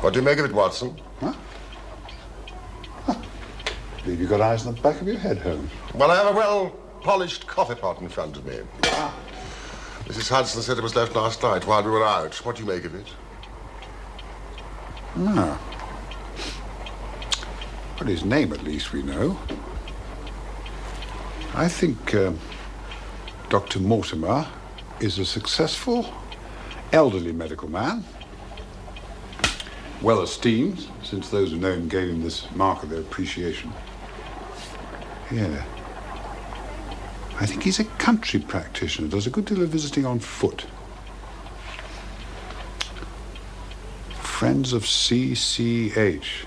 What do you make of it, Watson? Huh? I believe you've got eyes on the back of your head, Holmes. Well, I have a well-polished coffee pot in front of me. Mrs. Hudson said it was left last night while we were out. What do you make of it? Ah. Well, his name, at least, we know. I think Dr. Mortimer is a successful, elderly medical man. Well esteemed, since those who know him gave him this mark of their appreciation. Yeah. I think he's a country practitioner, does a good deal of visiting on foot. Friends of CCH.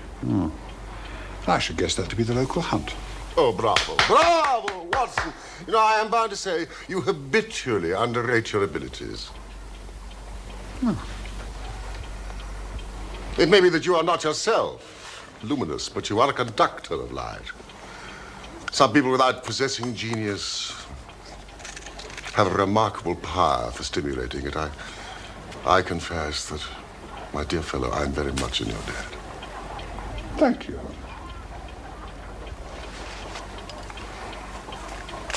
I should guess that to be the local hunt. Oh, bravo. Bravo, Watson. You know, I am bound to say you habitually underrate your abilities. It may be that you are not yourself luminous, but you are a conductor of light. Some people, without possessing genius, have a remarkable power for stimulating it. I confess that, my dear fellow, I'm very much in your debt. Thank you.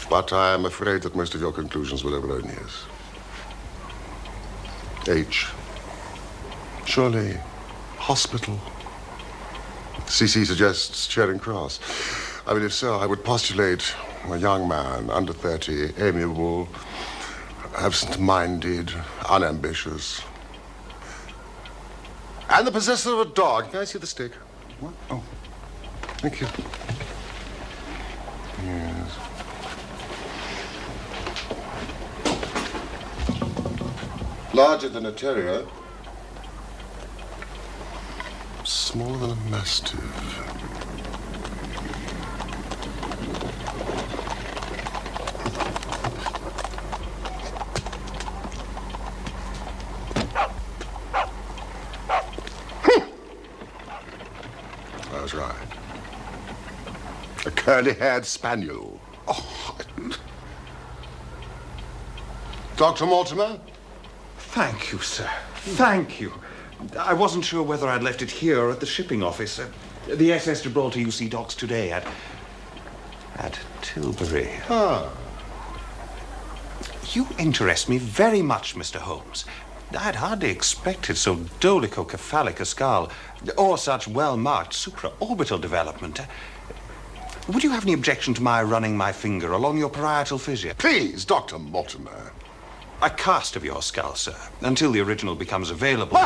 But I am afraid that most of your conclusions were erroneous. H. Surely, hospital. CC suggests Charing Cross. I mean, if so, I would postulate a young man, under 30, amiable, absent-minded, unambitious, and the possessor of a dog. May I see the stick? What? Oh. Thank you. Yes. Larger than a terrier. Smaller than a mastiff. I was right. A curly-haired spaniel. Oh. Dr. Mortimer? Thank you, sir. Thank you. I wasn't sure whether I'd left it here or at the shipping office. The SS Gibraltar UC docks today at Tilbury. Ah. You interest me very much, Mr. Holmes. I'd hardly expected so dolichocephalic a skull, or such well-marked supraorbital development. Would you have any objection to my running my finger along your parietal fissure? Please, Dr. Mortimer. A cast of your skull, sir, until the original becomes available.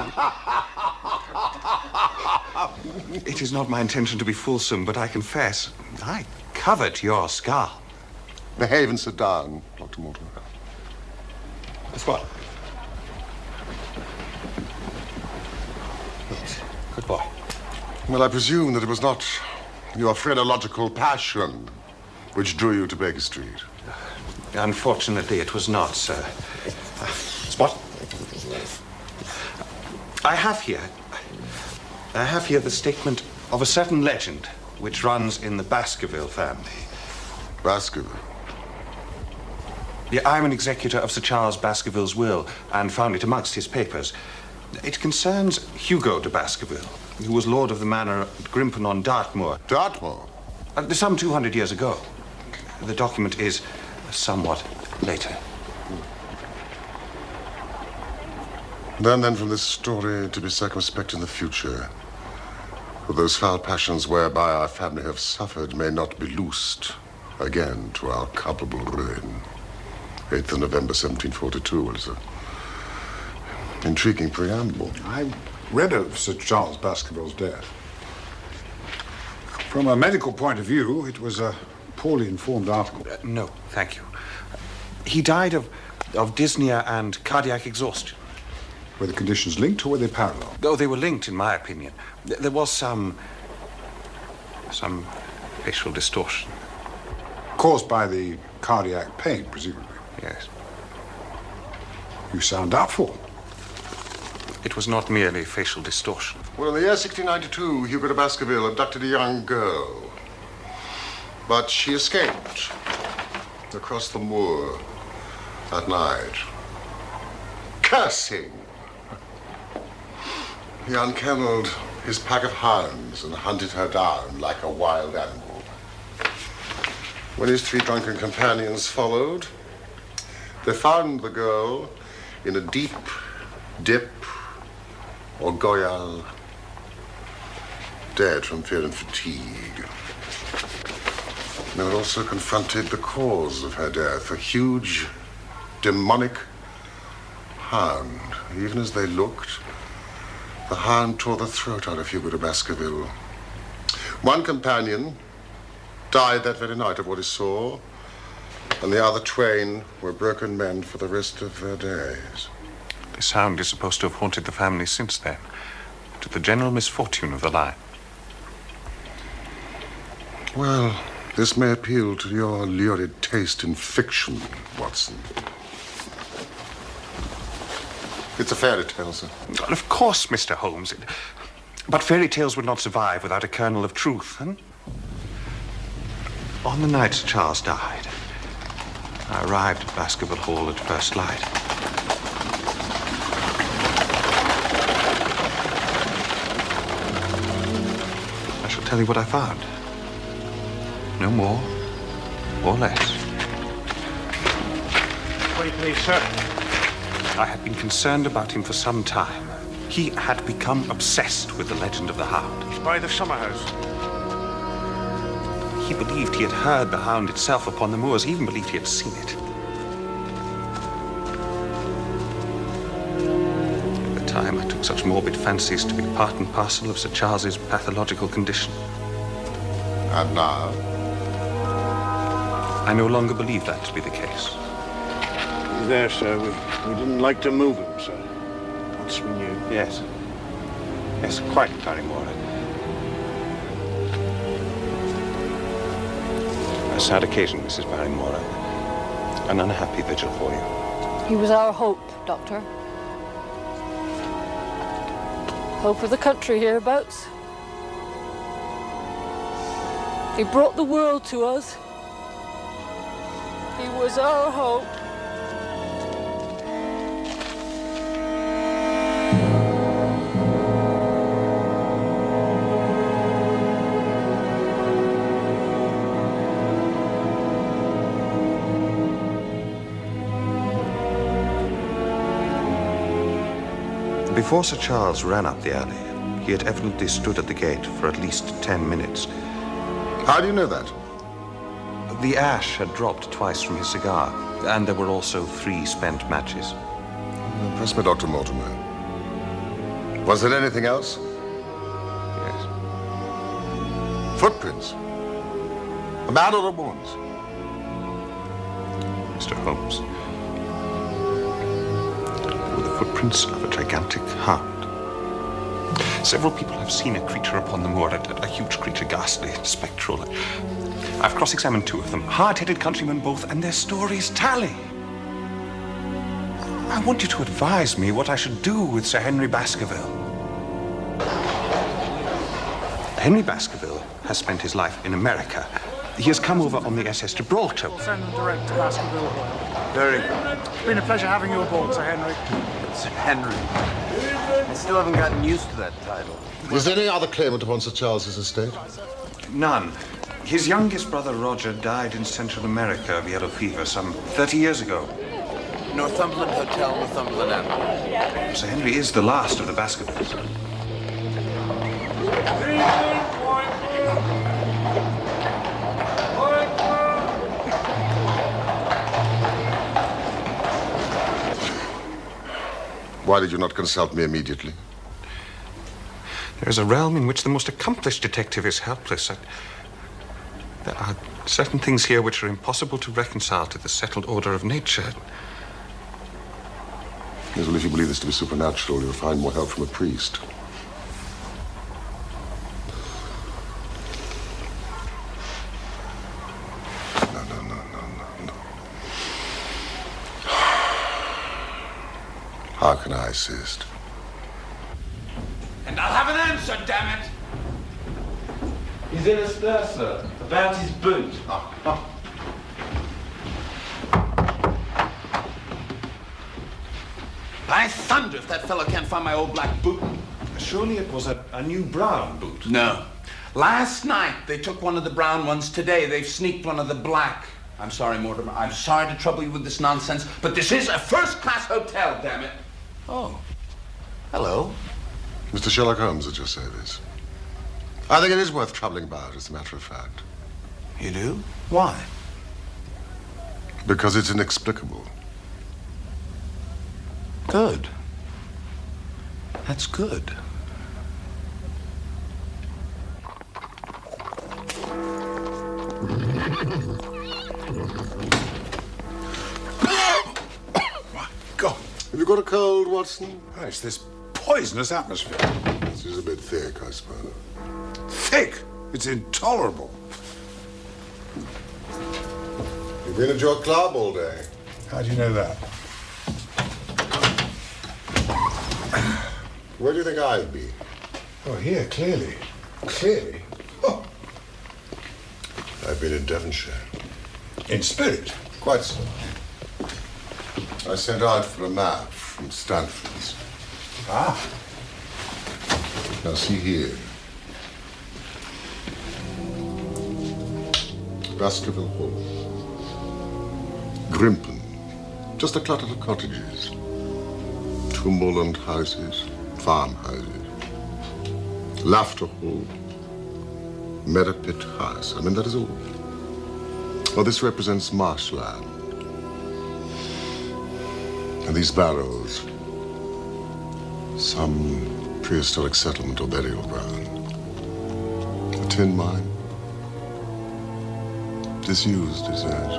It is not my intention to be fulsome, but I confess, I covet your skull. Behave and sit down, Dr. Mortimer. That's what? Yes. Good boy. Well, I presume that it was not your phrenological passion which drew you to Baker Street. Unfortunately, it was not, sir. Spot? I have here the statement of a certain legend which runs in the Baskerville family. Baskerville? Yeah, I'm an executor of Sir Charles Baskerville's will and found it amongst his papers. It concerns Hugo de Baskerville, who was lord of the manor at Grimpen on Dartmoor. Dartmoor? Some 200 years ago. The document is somewhat later. Learn then from this story to be circumspect in the future. For those foul passions whereby our family have suffered may not be loosed again to our culpable ruin. 8th of November, 1742 was an intriguing preamble. I read of Sir Charles Baskerville's death. From a medical point of view, it was a poorly informed article. No, thank you. He died of dyspnea and cardiac exhaustion. Were the conditions linked or were they parallel? Oh, they were linked, in my opinion. There was some facial distortion. Caused by the cardiac pain, presumably. Yes. You sound doubtful. It was not merely facial distortion. Well, in the year 1692, Hugo de Baskerville abducted a young girl. But she escaped across the moor at night, cursing. He unkennelled his pack of hounds and hunted her down like a wild animal. When his 3 drunken companions followed, they found the girl in a deep dip or goyal, dead from fear and fatigue. They had also confronted the cause of her death, a huge, demonic hound. Even as they looked, the hound tore the throat out of Hugo de Baskerville. One companion died that very night of what he saw, and the other twain were broken men for the rest of their days. This hound is supposed to have haunted the family since then, to the general misfortune of the line. Well, this may appeal to your lurid taste in fiction, Watson. It's a fairy tale, sir. Well, of course, Mr. Holmes. But fairy tales would not survive without a kernel of truth, huh? On the night Sir Charles died, I arrived at Baskerville Hall at first light. I shall tell you what I found. No more or less. Wait, please, sir. I had been concerned about him for some time. He had become obsessed with the legend of the hound. He's by the summer house. He believed he had heard the hound itself upon the moors. He even believed he had seen it. At the time, I took such morbid fancies to be part and parcel of Sir Charles's pathological condition. And now? I no longer believe that to be the case. He's there, sir. We didn't like to move him, sir. Once we knew. Yes. Yes, quite, Barrymore. A sad occasion, Mrs. Barrymore. An unhappy vigil for you. He was our hope, Doctor. Hope of the country hereabouts. He brought the world to us. He was our hope. Before Sir Charles ran up the alley, he had evidently stood at the gate for at least 10 minutes. How do you know that? The ash had dropped twice from his cigar, and there were also 3 spent matches. Press me, Dr. Mortimer. Was there anything else? Yes. Footprints? A man or a woman's? Mr. Holmes. Were the footprints of a gigantic hound. Several people have seen a creature upon the moor, a huge creature, ghastly, spectral. I've cross-examined 2 of them, hard-headed countrymen both, and their stories tally. I want you to advise me what I should do with Sir Henry Baskerville. Henry Baskerville has spent his life in America. He has come over on the SS Gibraltar. Send them direct to Baskerville Hall. Very good. It's been a pleasure having you aboard, Sir Henry. Sir Henry. I still haven't gotten used to that title. Is there any other claimant upon Sir Charles's estate? None. His youngest brother, Roger, died in Central America of yellow fever some 30 years ago. Northumberland Hotel, Northumberland Avenue. Sir Henry is the last of the Baskervilles. Why did you not consult me immediately? There is a realm in which the most accomplished detective is helpless. There are certain things here which are impossible to reconcile to the settled order of nature. Yes, well, if you believe this to be supernatural, you'll find more help from a priest. No. How can I assist? And I'll have an answer, damn it! He's in a stir, sir. About his boot. By thunder, if that fellow can't find my old black boot. Surely it was a new brown boot. No. Last night, they took one of the brown ones. Today, they've sneaked one of the black. I'm sorry, Mortimer. I'm sorry to trouble you with this nonsense, but this is a first-class hotel, damn it. Oh. Hello. Mr. Sherlock Holmes at your service. I think it is worth troubling about, as a matter of fact. You do? Why? Because it's inexplicable. Good. That's good. My God. Have you got a cold, Watson? Oh, it's this poisonous atmosphere. This is a bit thick, I suppose. Thick. It's intolerable. You've been at your club all day. How do you know that? Where do you think I'd be? Oh, here, clearly. Clearly. Oh. I've been in Devonshire. In spirit. Quite so. I sent out for a map from Stanford's. Ah. Now, see here. Baskerville Hall. Grimpen. Just a clutter of cottages. Two moorland houses, farmhouses. Laughter Hall. Meadowpit House. I mean, that is all. Well, this represents marshland. And these barrows, some prehistoric settlement or burial ground. A tin mine. Disused, is that?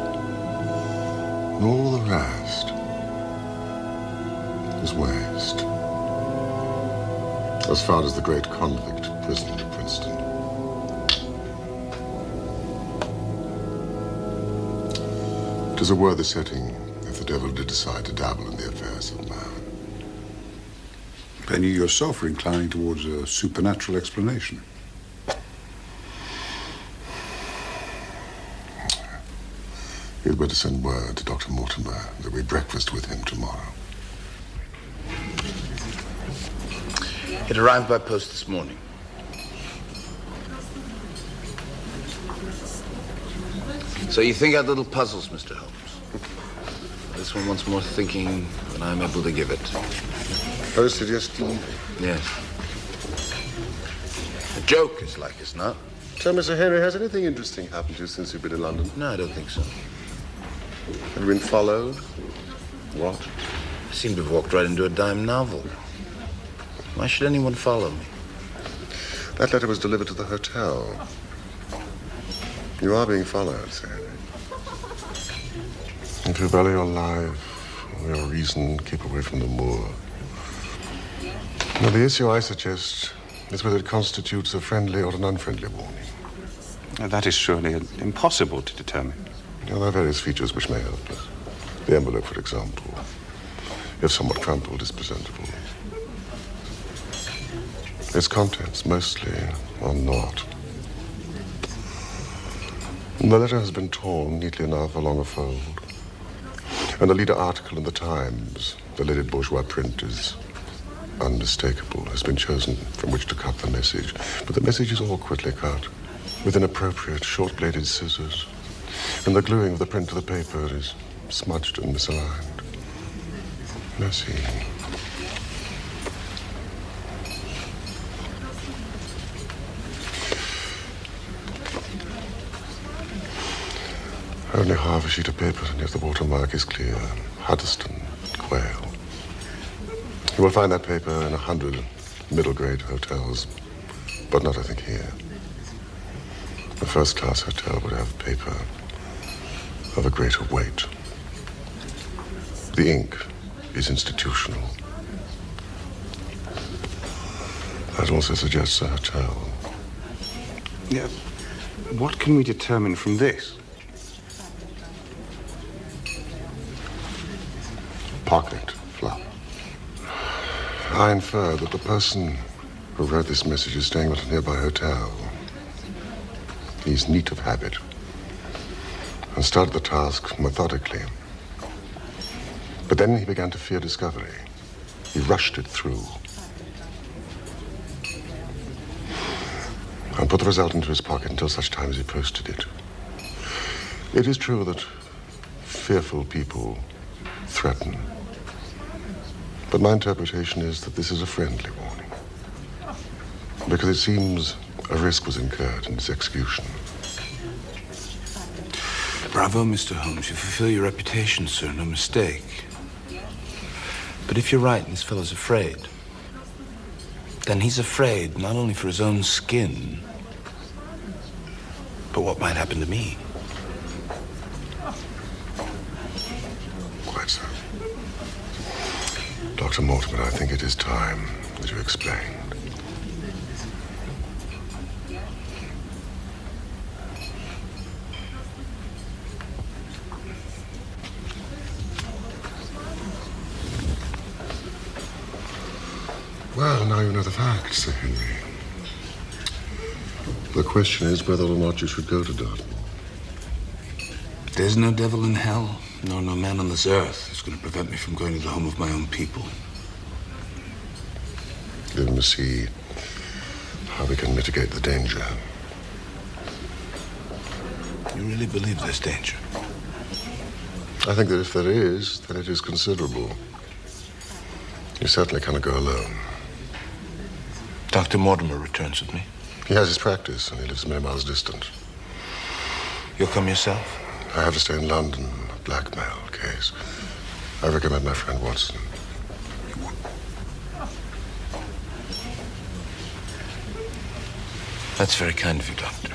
And all the rest is waste. As far as the great convict prison at Princeton. It is a worthy setting if the devil did decide to dabble in the affairs of man. Then you yourself are inclining towards a supernatural explanation. You'd better send word to Dr. Mortimer that we breakfast with him tomorrow. It arrived by post this morning. So you think out little puzzles, Mr. Holmes. This one wants more thinking than I'm able to give it. Very suggestive. Yes. A joke is like, it's not? Tell me, Sir Henry, has anything interesting happened to you since you've been in London? No, I don't think so. Have you been followed? What? I seem to have walked right into a dime novel. Why should anyone follow me? That letter was delivered to the hotel. You are being followed, Sir Henry. If you value your life or your reason, keep away from the moor. Now, the issue I suggest is whether it constitutes a friendly or an unfriendly warning. Now, that is surely impossible to determine. Now, there are various features which may help us. The envelope, for example, if somewhat crumpled, is presentable. Its contents, mostly, are not. And the letter has been torn neatly enough along a fold. And the leader article in the Times, the leaded bourgeois print, is unmistakable, has been chosen from which to cut the message. But the message is awkwardly cut, with inappropriate short-bladed scissors. And the gluing of the print to the paper is smudged and misaligned. Now see. Only half a sheet of paper, and yet the watermark is clear. Huddeston, Quayle. You will find that paper in 100 middle-grade hotels, but not, I think, here. A first-class hotel would have paper of a greater weight. The ink is institutional. That also suggests a hotel. Yeah. What can we determine from this? Pocket flap. I infer that the person who wrote this message is staying at a nearby hotel. He's neat of habit and started the task methodically. But then he began to fear discovery. He rushed it through. and put the result into his pocket until such time as he posted it. It is true that fearful people threaten, but my interpretation is that this is a friendly warning, because it seems a risk was incurred in its execution. Bravo, Mr. Holmes. You fulfill your reputation, sir. No mistake. But if you're right and this fellow's afraid, then he's afraid not only for his own skin, but what might happen to me. Quite so. Dr. Mortimer, I think it is time that you explained. Well, now you know the facts, Sir Henry. The question is whether or not you should go to Dartmoor. There's no devil in hell, nor no man on this earth who's going to prevent me from going to the home of my own people. Then we'll see how we can mitigate the danger. You really believe there's danger? I think that if there is, then it is considerable. You certainly cannot go alone. Dr. Mortimer returns with me. He has his practice, and he lives many miles distant. You'll come yourself? I have to stay in London, a blackmail case. I recommend my friend Watson. That's very kind of you, Doctor.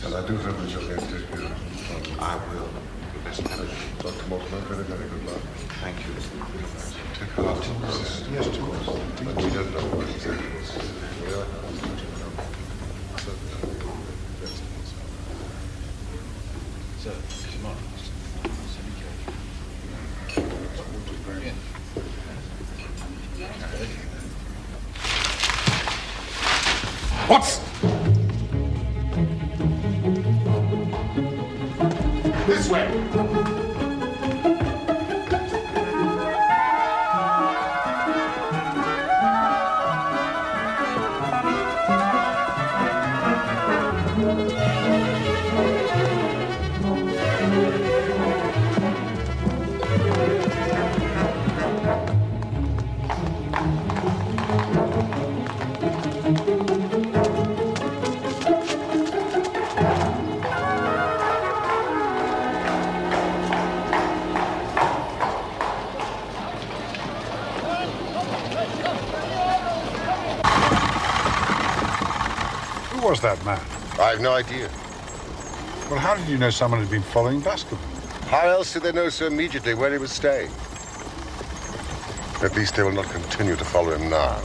And I do hope that you'll be able to take care of. I will. Dr. Mortimer, very, very good luck. Thank you. Take her out. Yes, of course. But we don't know what exactly it is. What? This way. Who was that man? I have no idea. Well, how did you know someone had been following Baskerville? How else did they know so immediately where he was staying? At least they will not continue to follow him now.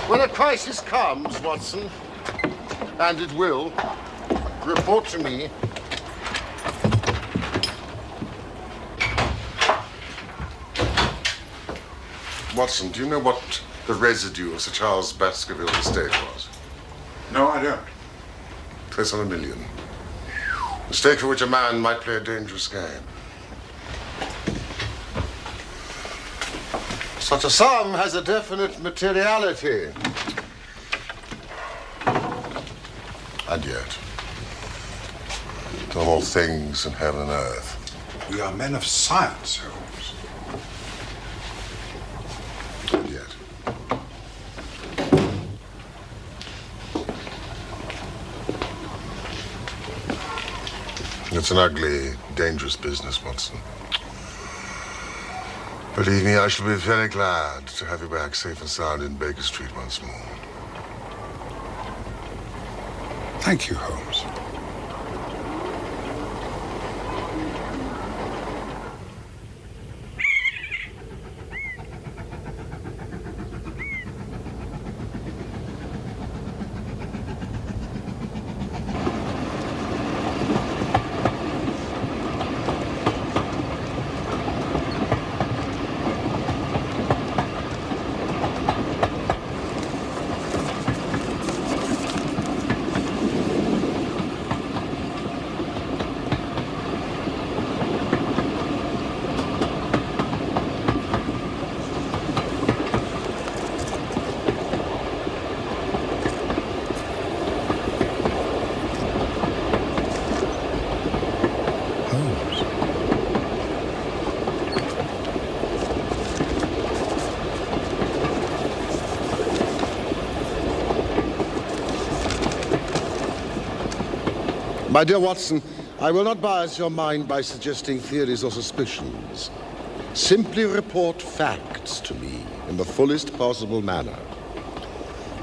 When a crisis comes, Watson, and it will, report to me. Watson, do you know what the residue of Sir Charles Baskerville's estate was? No, I don't. Close on $1 million. A stake for which a man might play a dangerous game. Such a sum has a definite materiality. And yet, to all things in heaven and earth. We are men of science, Holmes. And yet. It's an ugly, dangerous business, Watson. Believe me, I shall be very glad to have you back safe and sound in Baker Street once more. Thank you, Holmes. My dear Watson, I will not bias your mind by suggesting theories or suspicions. Simply report facts to me in the fullest possible manner.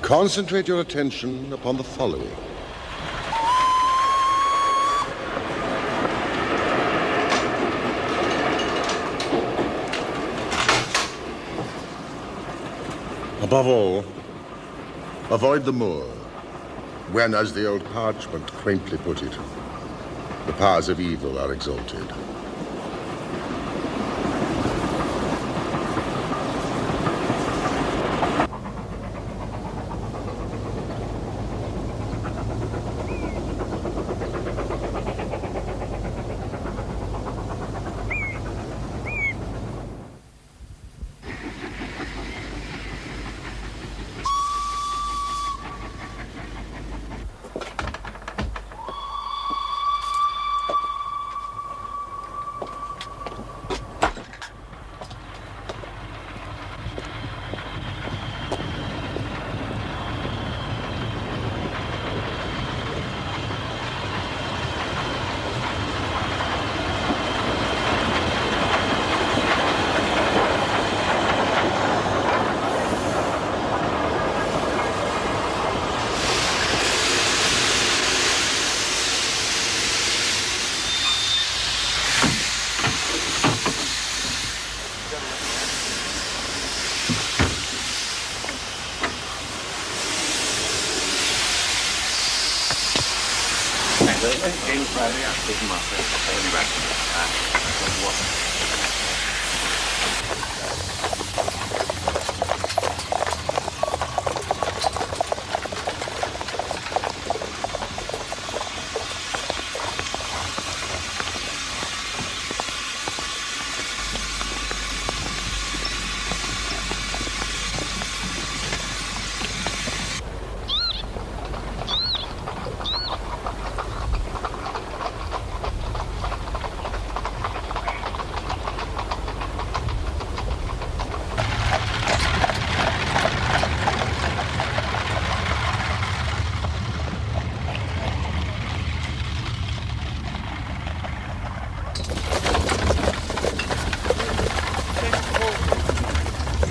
Concentrate your attention upon the following. Above all, avoid the moor, when, as the old parchment quaintly put it, the powers of evil are exalted.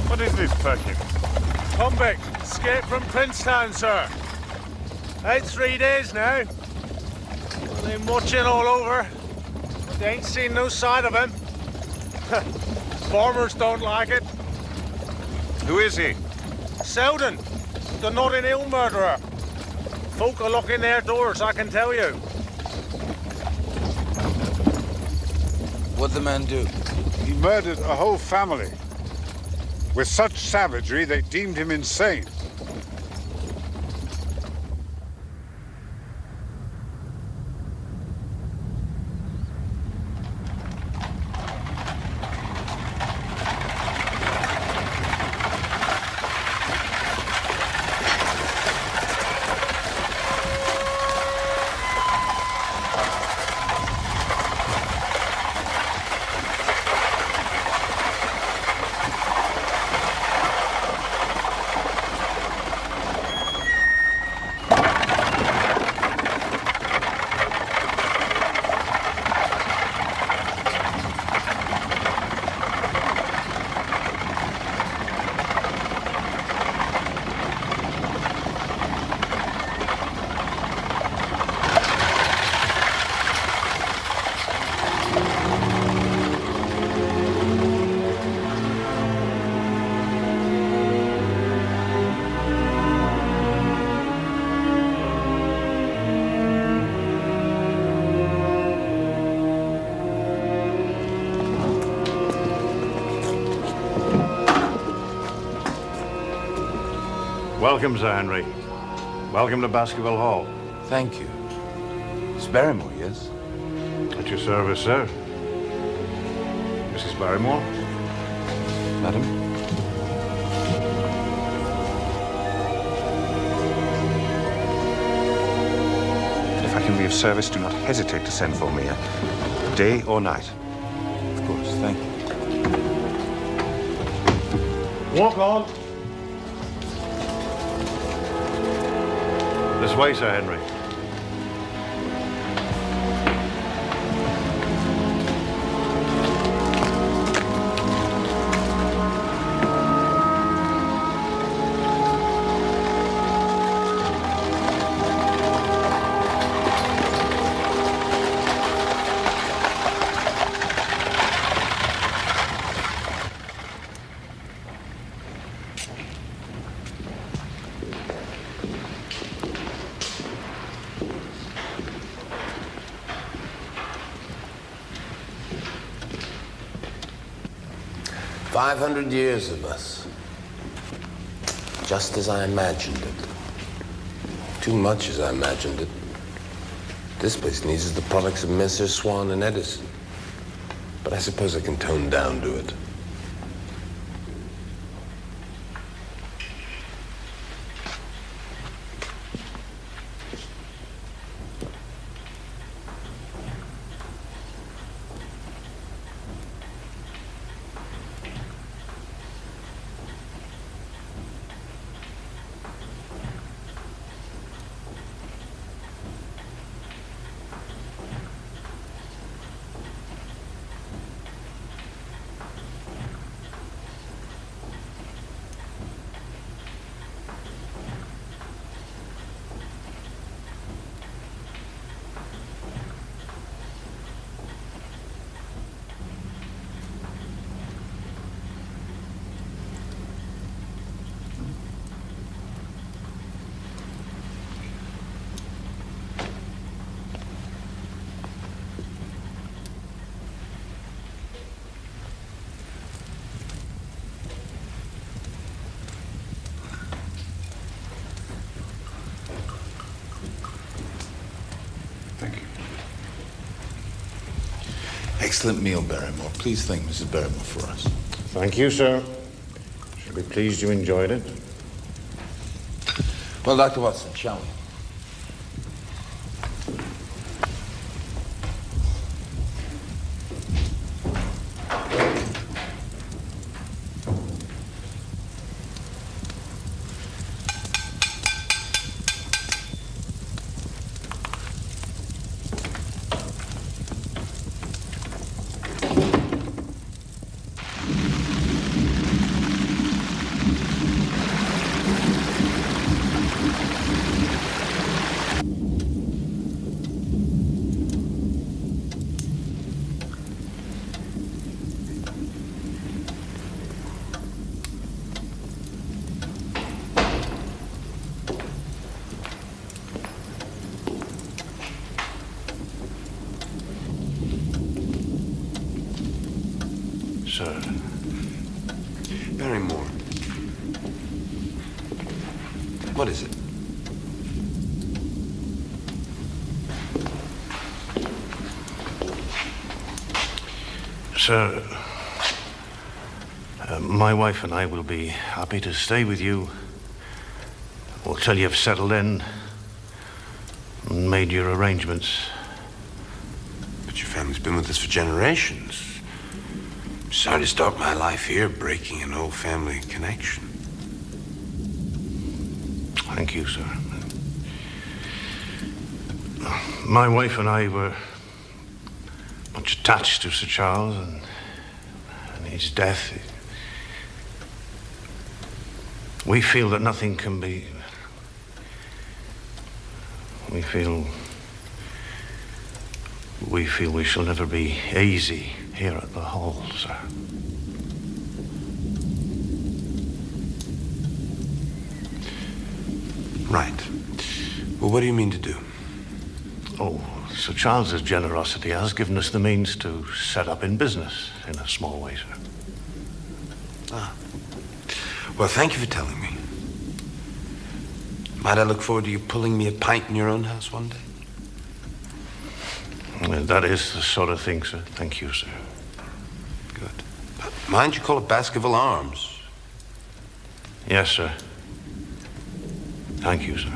What is this packet? Convict, escaped from Princetown, sir. Out 3 days now. Well, been watching all over, but they ain't seen no sign of him. Farmers don't like it. Who is he? Selden, the Notting Hill murderer. Folk are locking their doors, I can tell you. What'd the man do? He murdered a whole family. With such savagery, they deemed him insane. Welcome, Sir Henry. Welcome to Baskerville Hall. Thank you. It's Barrymore, yes? At your service, sir. Mrs. Barrymore? Madam? If I can be of service, do not hesitate to send for me, day or night. Of course, thank you. Walk on. This way, Sir Henry. 500 years of us. Just as I imagined it. Too much as I imagined it. This place needs the products of Messrs. Swan and Edison. But I suppose I can tone down to it. Excellent meal, Barrymore. Please thank Mrs. Barrymore for us. Thank you, sir. Shall be pleased you enjoyed it. Well, Dr. Watson, shall we? Sir. Barrymore. What is it? Sir, my wife and I will be happy to stay with you until you've settled in and made your arrangements. But your family's been with us for generations. Sorry to start my life here, breaking an old family connection. Thank you, sir. My wife and I were much attached to Sir Charles, and his death. We feel that nothing can be. We feel we shall never be easy here at the Hall, sir. Right. Well, what do you mean to do? Oh, Sir Charles's generosity has given us the means to set up in business in a small way, sir. Ah. Well, thank you for telling me. Might I look forward to you pulling me a pint in your own house one day? Well, that is the sort of thing, sir. Thank you, sir. Good. But mind you call it Baskerville Arms. Yes, sir. Thank you, sir.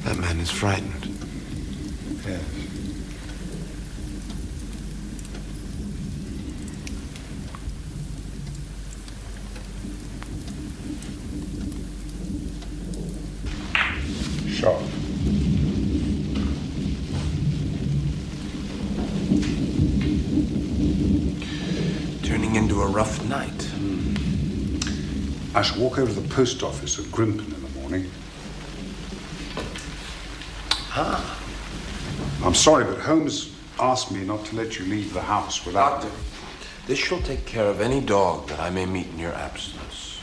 That man is frightened. Yes. Shot. Turning into a rough night. I shall walk over to the post office at Grimpen in the morning. Ah. I'm sorry, but Holmes asked me not to let you leave the house without... Doctor, this shall take care of any dog that I may meet in your absence.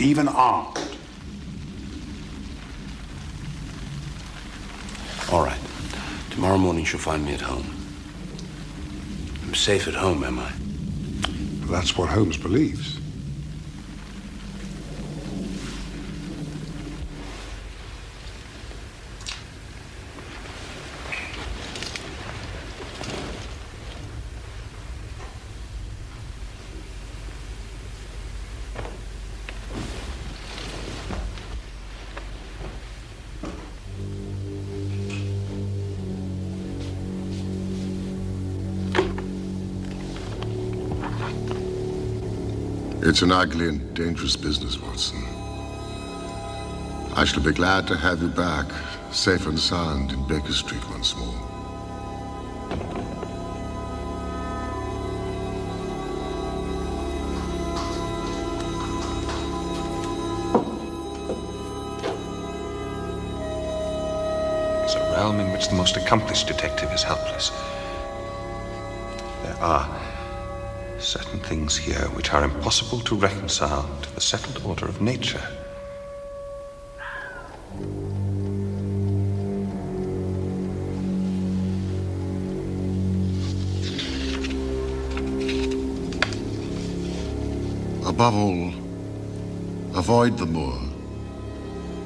even armed. All right. Tomorrow morning she'll find me at home. I'm safe at home, am I? That's what Holmes believes. It's an ugly and dangerous business, Watson. I shall be glad to have you back, safe and sound, in Baker Street once more. It's a realm in which the most accomplished detective is helpless. There are certain things here which are impossible to reconcile to the settled order of nature. Above all, avoid the moor,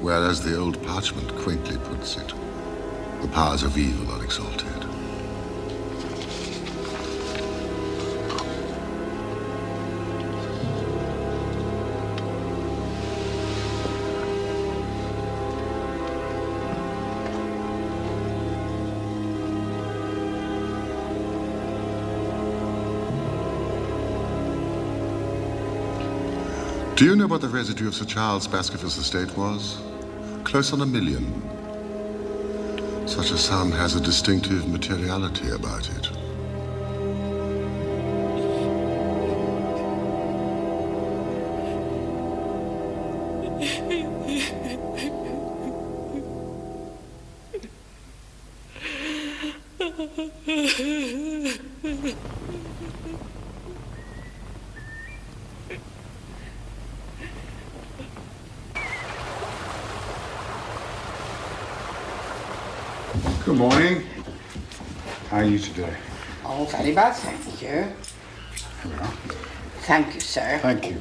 where, as the old parchment quaintly puts it, the powers of evil are exalted. Do you know what the residue of Sir Charles Baskerville's estate was? Close on 1 million. Such a sum has a distinctive materiality about it. Good morning. How are you today? Oh, very well, thank you. Here we are. Thank you, sir. Thank you.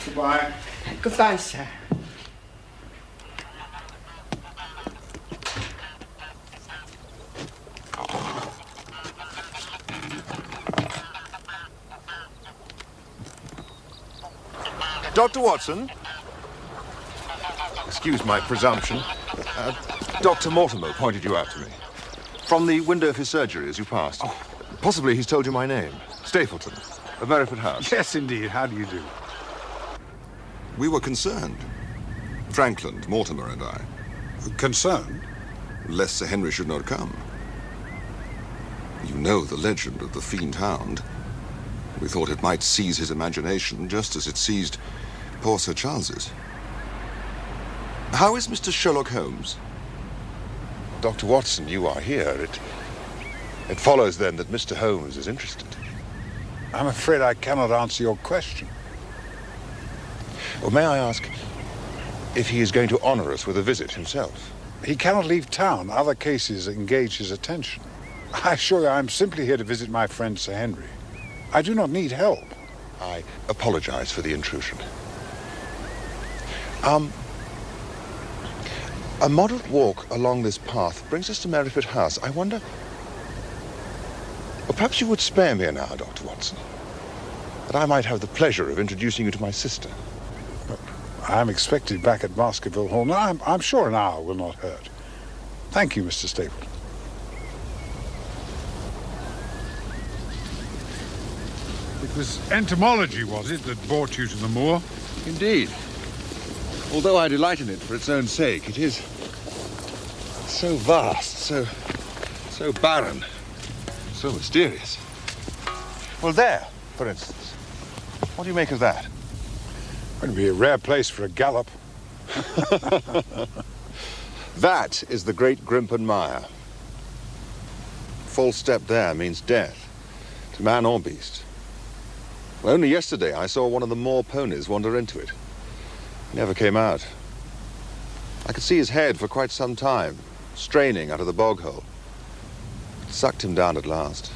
Goodbye. Goodbye, sir. Dr. Watson? Excuse my presumption. Dr. Mortimer pointed you out to me. From the window of his surgery as you passed. Oh. Possibly he's told you my name. Stapleton, of Merriford House. Yes, indeed. How do you do? We were concerned. Frankland, Mortimer and I. Concerned? Lest Sir Henry should not come. You know the legend of the fiend hound. We thought it might seize his imagination just as it seized poor Sir Charles's. How is Mr. Sherlock Holmes? Dr. Watson, you are here. It follows, then, that Mr. Holmes is interested. I'm afraid I cannot answer your question. Well, may I ask if he is going to honor us with a visit himself? He cannot leave town. Other cases engage his attention. I assure you, I'm simply here to visit my friend Sir Henry. I do not need help. I apologize for the intrusion. A moderate walk along this path brings us to Merriford House. I wonder... Well, perhaps you would spare me an hour, Dr. Watson, that I might have the pleasure of introducing you to my sister. But I'm expected back at Baskerville Hall. No, I'm sure an hour will not hurt. Thank you, Mr. Stapleton. It was entomology, was it, that brought you to the moor? Indeed. Although I delight in it for its own sake, it is so vast, so barren, so mysterious. Well, there, for instance. What do you make of that? It would be a rare place for a gallop. That is the Great Grimpen Mire. False step there means death, to man or beast. Well, only yesterday I saw one of the moor ponies wander into it. He never came out. I could see his head for quite some time, straining out of the bog hole. It sucked him down at last.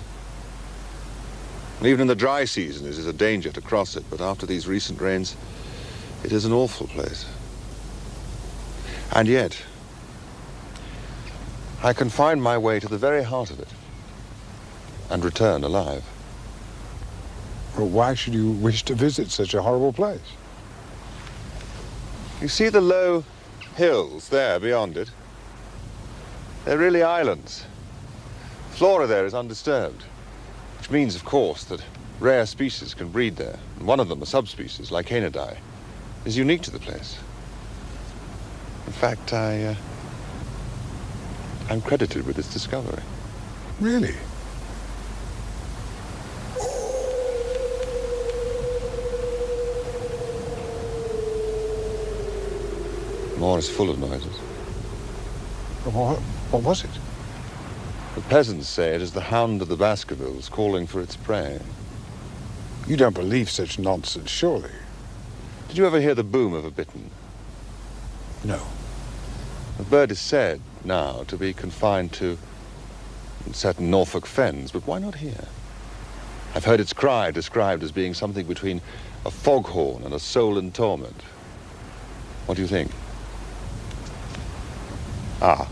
And even in the dry season, it is a danger to cross it, but after these recent rains, it is an awful place. And yet, I can find my way to the very heart of it and return alive. Well, why should you wish to visit such a horrible place? You see the low hills there beyond it? They're really islands. The flora there is undisturbed, which means, of course, that rare species can breed there. And one of them, a subspecies, like Canidae, is unique to the place. In fact, I'm credited with its discovery. Really? The moor is full of noises. What was it? The peasants say it is the hound of the Baskervilles calling for its prey. You don't believe such nonsense, surely? Did you ever hear the boom of a bittern? No. The bird is said now to be confined to certain Norfolk fens, but why not here? I've heard its cry described as being something between a foghorn and a soul in torment. What do you think? Ah.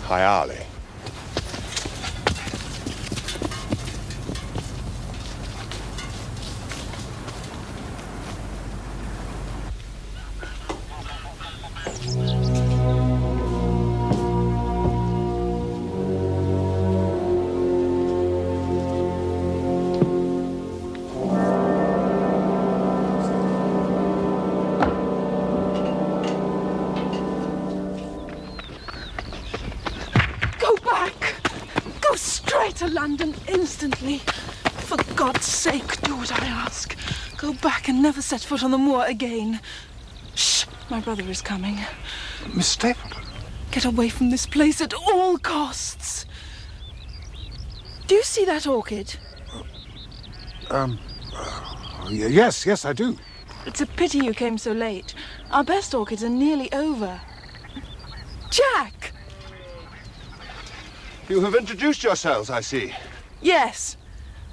Hyale. To London instantly. For God's sake, do what I ask. Go back and never set foot on the moor again. Shh! My brother is coming. Miss Stapleton? Get away from this place at all costs. Do you see that orchid? Yes, I do. It's a pity you came so late. Our best orchids are nearly over. Jack! You have introduced yourselves, I see. Yes.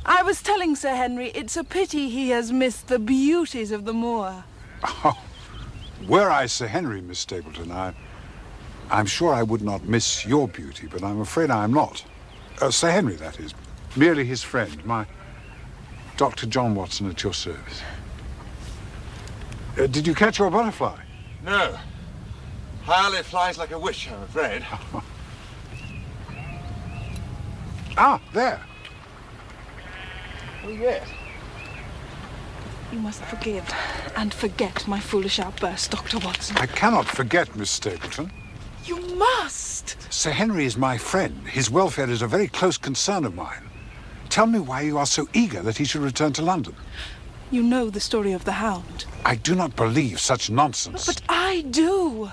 I was telling Sir Henry it's a pity he has missed the beauties of the moor. Oh, were I Sir Henry, Miss Stapleton, I'm sure I would not miss your beauty, but I'm afraid I am not. Sir Henry, that is. Merely his friend, my Dr. John Watson at your service. Did you catch your butterfly? No. Hyale flies like a witch, I'm afraid. Ah, there. Oh, yes. You must forgive and forget my foolish outburst, Dr. Watson. I cannot forget, Miss Stapleton. You must! Sir Henry is my friend. His welfare is a very close concern of mine. Tell me why you are so eager that he should return to London. You know the story of the hound. I do not believe such nonsense. But I do.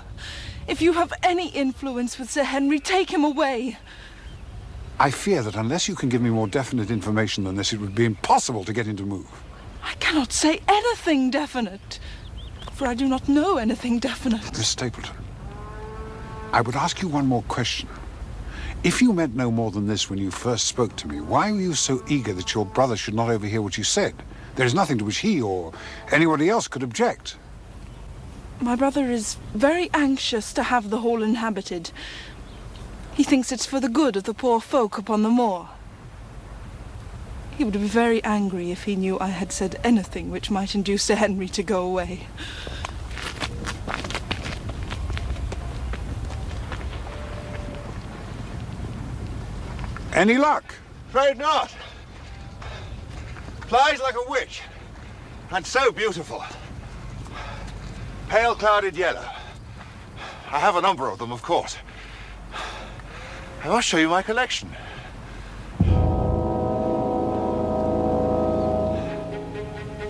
If you have any influence with Sir Henry, take him away. I fear that unless you can give me more definite information than this, it would be impossible to get him to move. I cannot say anything definite, for I do not know anything definite. Miss Stapleton, I would ask you one more question. If you meant no more than this when you first spoke to me, why were you so eager that your brother should not overhear what you said? There is nothing to which he or anybody else could object. My brother is very anxious to have the hall inhabited. He thinks it's for the good of the poor folk upon the moor. He would be very angry if he knew I had said anything which might induce Sir Henry to go away. Any luck? Afraid not. Flies like a witch. And so beautiful. Pale clouded yellow. I have a number of them, of course. I must show you my collection.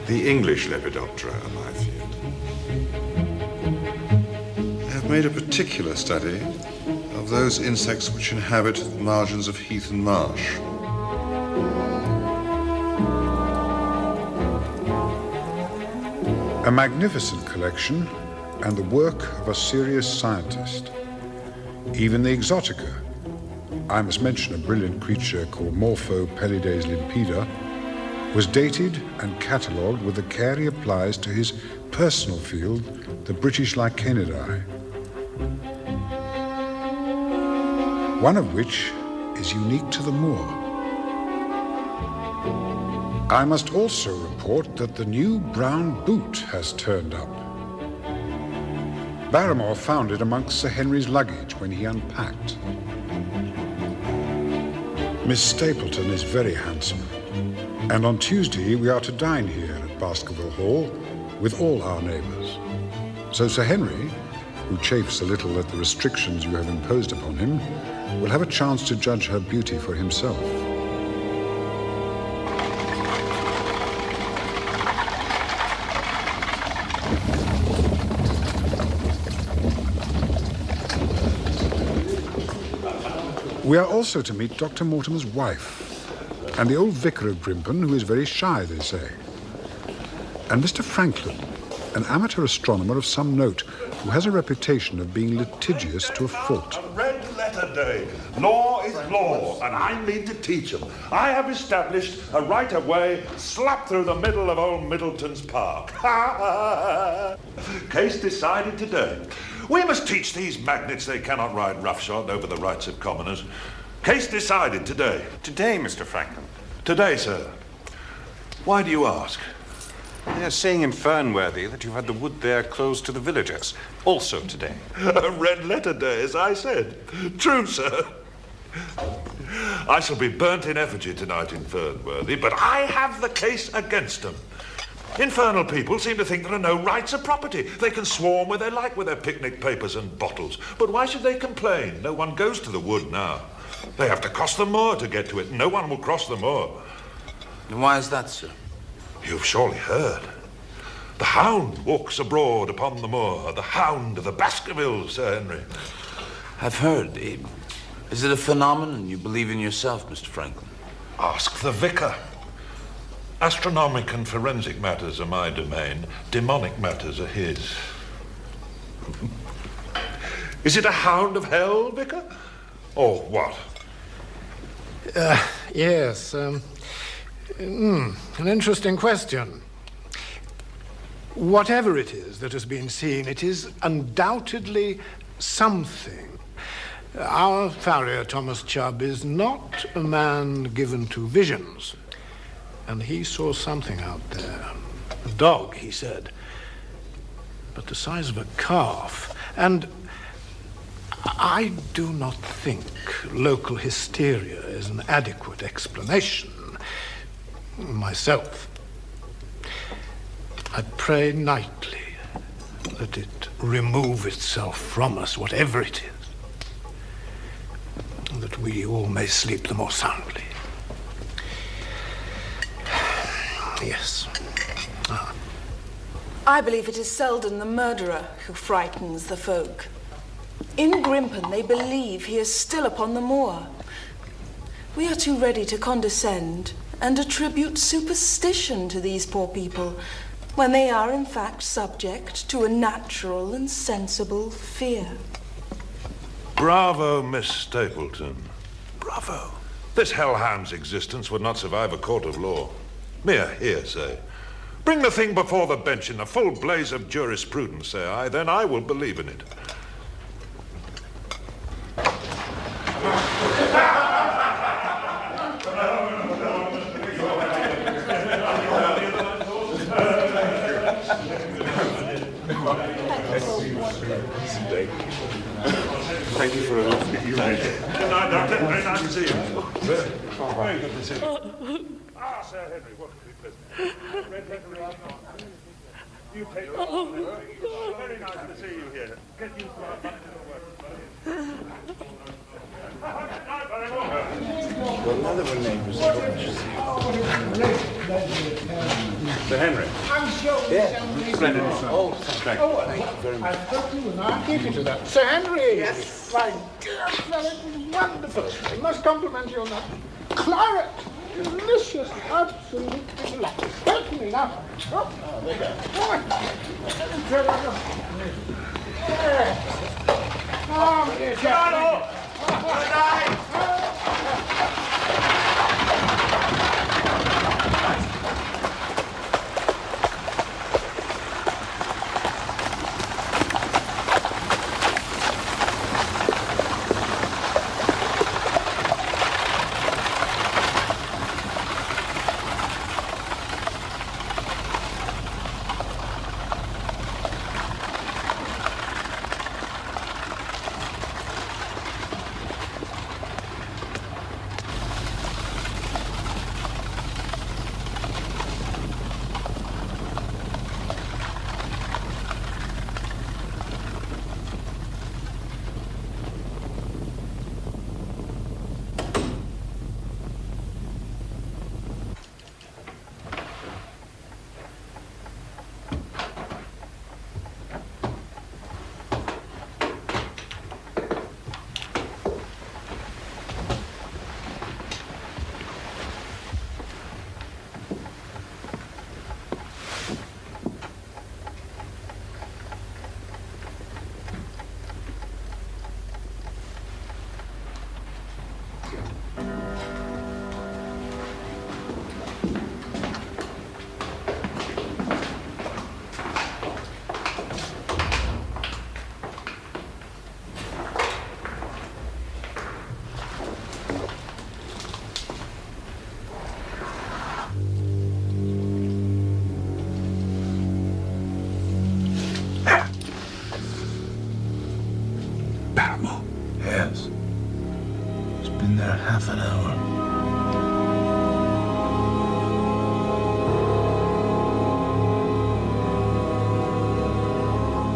The English Lepidoptera are my field. I have made a particular study of those insects which inhabit the margins of heath and marsh. A magnificent collection and the work of a serious scientist. Even the Exotica, I must mention a brilliant creature called Morphopelides limpida, was dated and catalogued with the care he applies to his personal field, the British Lycaenidae. One of which is unique to the moor. I must also report that the new brown boot has turned up. Barrymore found it amongst Sir Henry's luggage when he unpacked. Miss Stapleton is very handsome, and on Tuesday we are to dine here at Baskerville Hall with all our neighbours. So Sir Henry, who chafes a little at the restrictions you have imposed upon him, will have a chance to judge her beauty for himself. We are also to meet Dr. Mortimer's wife, and the old vicar of Grimpen, who is very shy, they say. And Mr. Franklin, an amateur astronomer of some note, who has a reputation of being litigious to a fault. A red letter day. Law is law, and I mean to teach them. I have established a right-of-way slap through the middle of old Middleton's Park. Case decided today. We must teach these magnates they cannot ride roughshod over the rights of commoners. Case decided today. Today, Mr. Franklin. Today, sir. Why do you ask? They're saying in Fernworthy that you've had the wood there closed to the villagers. Also today. A red letter day, as I said. True, sir. I shall be burnt in effigy tonight in Fernworthy, but I have the case against them. Infernal people seem to think there are no rights of property. They can swarm where they like with their picnic papers and bottles. But why should they complain? No one goes to the wood now. They have to cross the moor to get to it. No one will cross the moor. And why is that, sir? You've surely heard. The hound walks abroad upon the moor. The hound of the Baskerville, Sir Henry. I've heard. Is it a phenomenon you believe in yourself, Mr. Franklin? Ask the vicar. Astronomic and forensic matters are my domain. Demonic matters are his. Is it a hound of hell, vicar? Or what? Yes. An interesting question. Whatever it is that has been seen, it is undoubtedly something. Our farrier, Thomas Chubb, is not a man given to visions. And he saw something out there. A dog, he said, but the size of a calf. And I do not think local hysteria is an adequate explanation. Myself, I pray nightly that it remove itself from us, whatever it is, and that we all may sleep the more soundly. Yes. I believe it is Selden the murderer who frightens the folk. In Grimpen, they believe he is still upon the moor. We are too ready to condescend and attribute superstition to these poor people when they are in fact subject to a natural and sensible fear. Bravo, Miss Stapleton. Bravo. This hellhound's existence would not survive a court of law. Mere hearsay. Bring the thing before the bench in the full blaze of jurisprudence, say I, then I will believe in it. Thank you for a lovely evening. Good night, Doctor. Very nice to see you. Very good to see you. Ah, Sir Henry, what a pleasure. You take it. Very nice to see you here. Get used to our fun work. Another one neighbours. Sir Henry. I'm sure. Yeah. Splendid. Oh, thank you. Thank you very much. I thought you were not keeping to that. Sir Henry! Yes? My dear fellow, it was wonderful. I must compliment you on that claret. Delicious, absolutely delightful. Certainly. enough. Oh, there you go. Oh, dear chap. Good night. Yes. It's been there half an hour.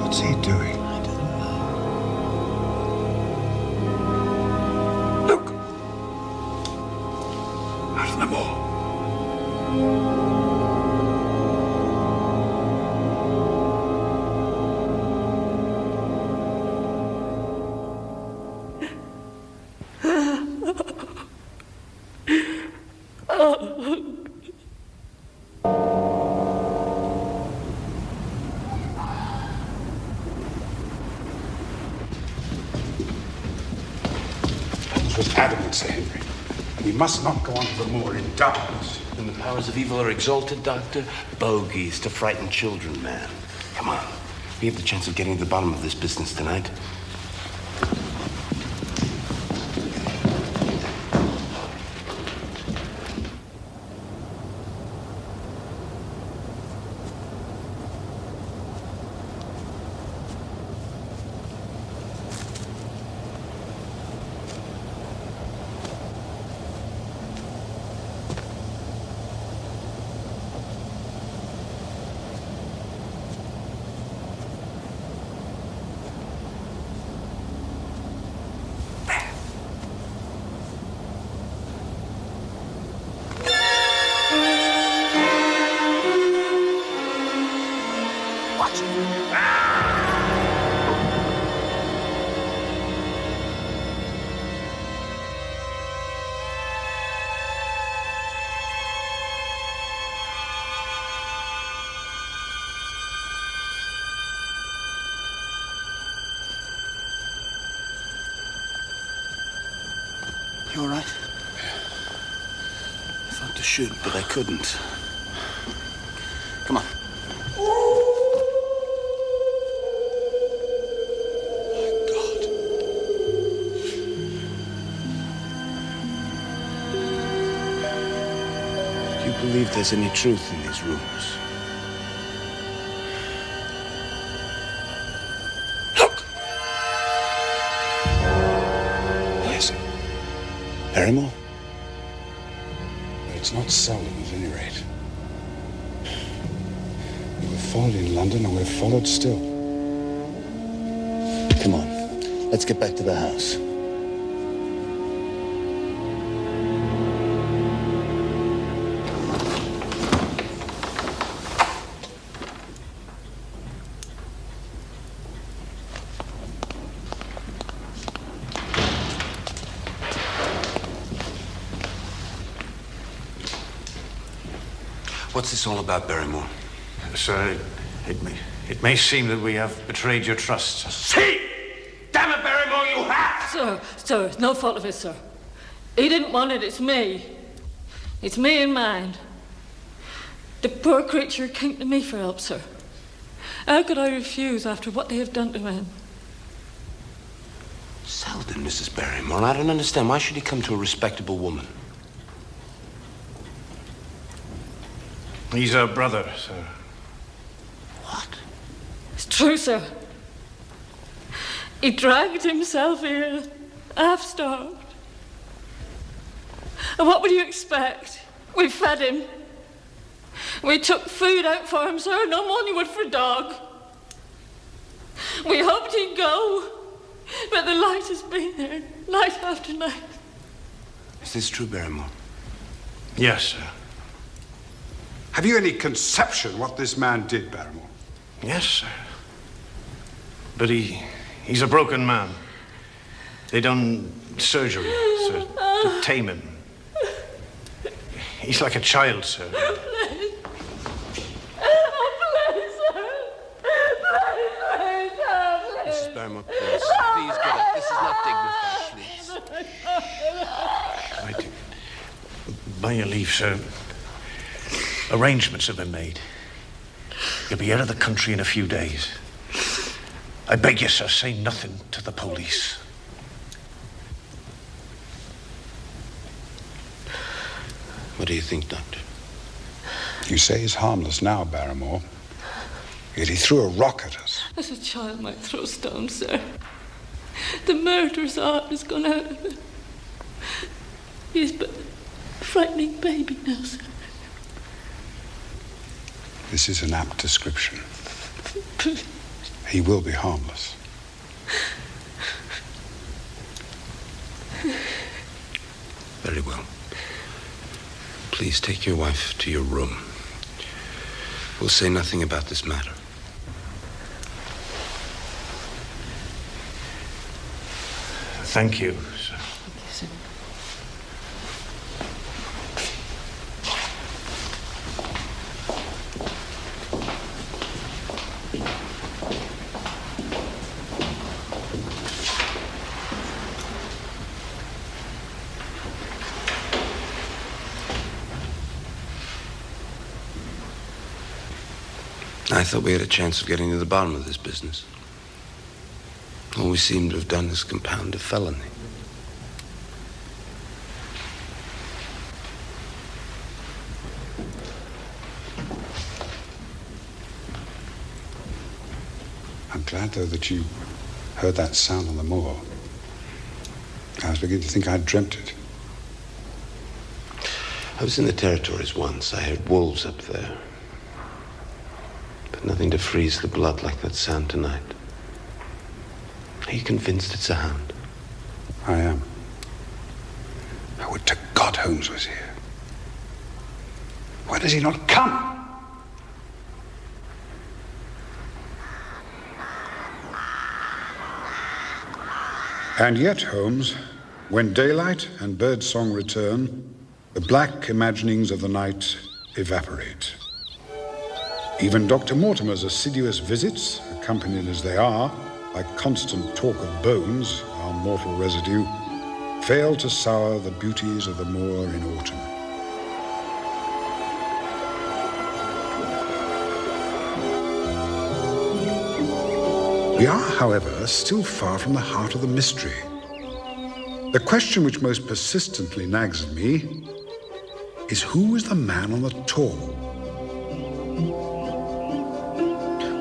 What's he doing? I don't know. Look! Out of the moor. Holmes was adamant, Sir Henry. We must not go onto the moor in darkness. When the powers of evil are exalted, Doctor, bogies to frighten children, man. Come on. We have the chance of getting to the bottom of this business tonight. You all right? I thought to shoot, but I couldn't. Come on. Do you believe there's any truth in these rumors? Look! What is it? Barrymore? It's not seldom, at any rate. We were followed in London, and we're followed still. Come on. Let's get back to the house. What's this all about, Barrymore? Sir, it may seem that we have betrayed your trust. See! Damn it, Barrymore, you have! Sir, it's no fault of his, sir. He didn't want it, it's me. It's me and mine. The poor creature came to me for help, sir. How could I refuse after what they have done to him? Selden, Mrs. Barrymore, I don't understand. Why should he come to a respectable woman? He's our brother, sir. What? It's true, sir. He dragged himself here, half-starved. And what would you expect? We fed him. We took food out for him, sir, no more than you would for a dog. We hoped he'd go, but the light has been there, night after night. Is this true, Barrymore? Yes, sir. Have you any conception what this man did, Barrymore? Yes, sir. But he's a broken man. They done surgery, sir, to tame him. He's like a child, sir. Please. Oh, please, sir. Please, Mrs. Barrymore, please. Please get up. This is not dignified, please. By your leave, sir. Arrangements have been made. You'll be out of the country in a few days. I beg you, sir, say nothing to the police. What do you think, Doctor? You say he's harmless now, Barrymore. Yet he threw a rock at us. As a child might throw stones, sir. The murderer's heart has gone out of him. He is but a frightening baby now, sir. This is an apt description. He will be harmless. Very well. Please take your wife to your room. We'll say nothing about this matter. Thank you, sir. I thought we had a chance of getting to the bottom of this business. All we seem to have done is compound a felony. I'm glad, though, that you heard that sound on the moor. I was beginning to think I'd dreamt it. I was in the territories once. I heard wolves up there. But nothing to freeze the blood like that sound tonight. Are you convinced it's a hound? I am. I would to God Holmes was here. Why does he not come? And yet, Holmes, when daylight and birdsong return, the black imaginings of the night evaporate. Even Dr. Mortimer's assiduous visits, accompanied as they are by constant talk of bones, our mortal residue, fail to sour the beauties of the moor in autumn. We are, however, still far from the heart of the mystery. The question which most persistently nags at me is who is the man on the tor?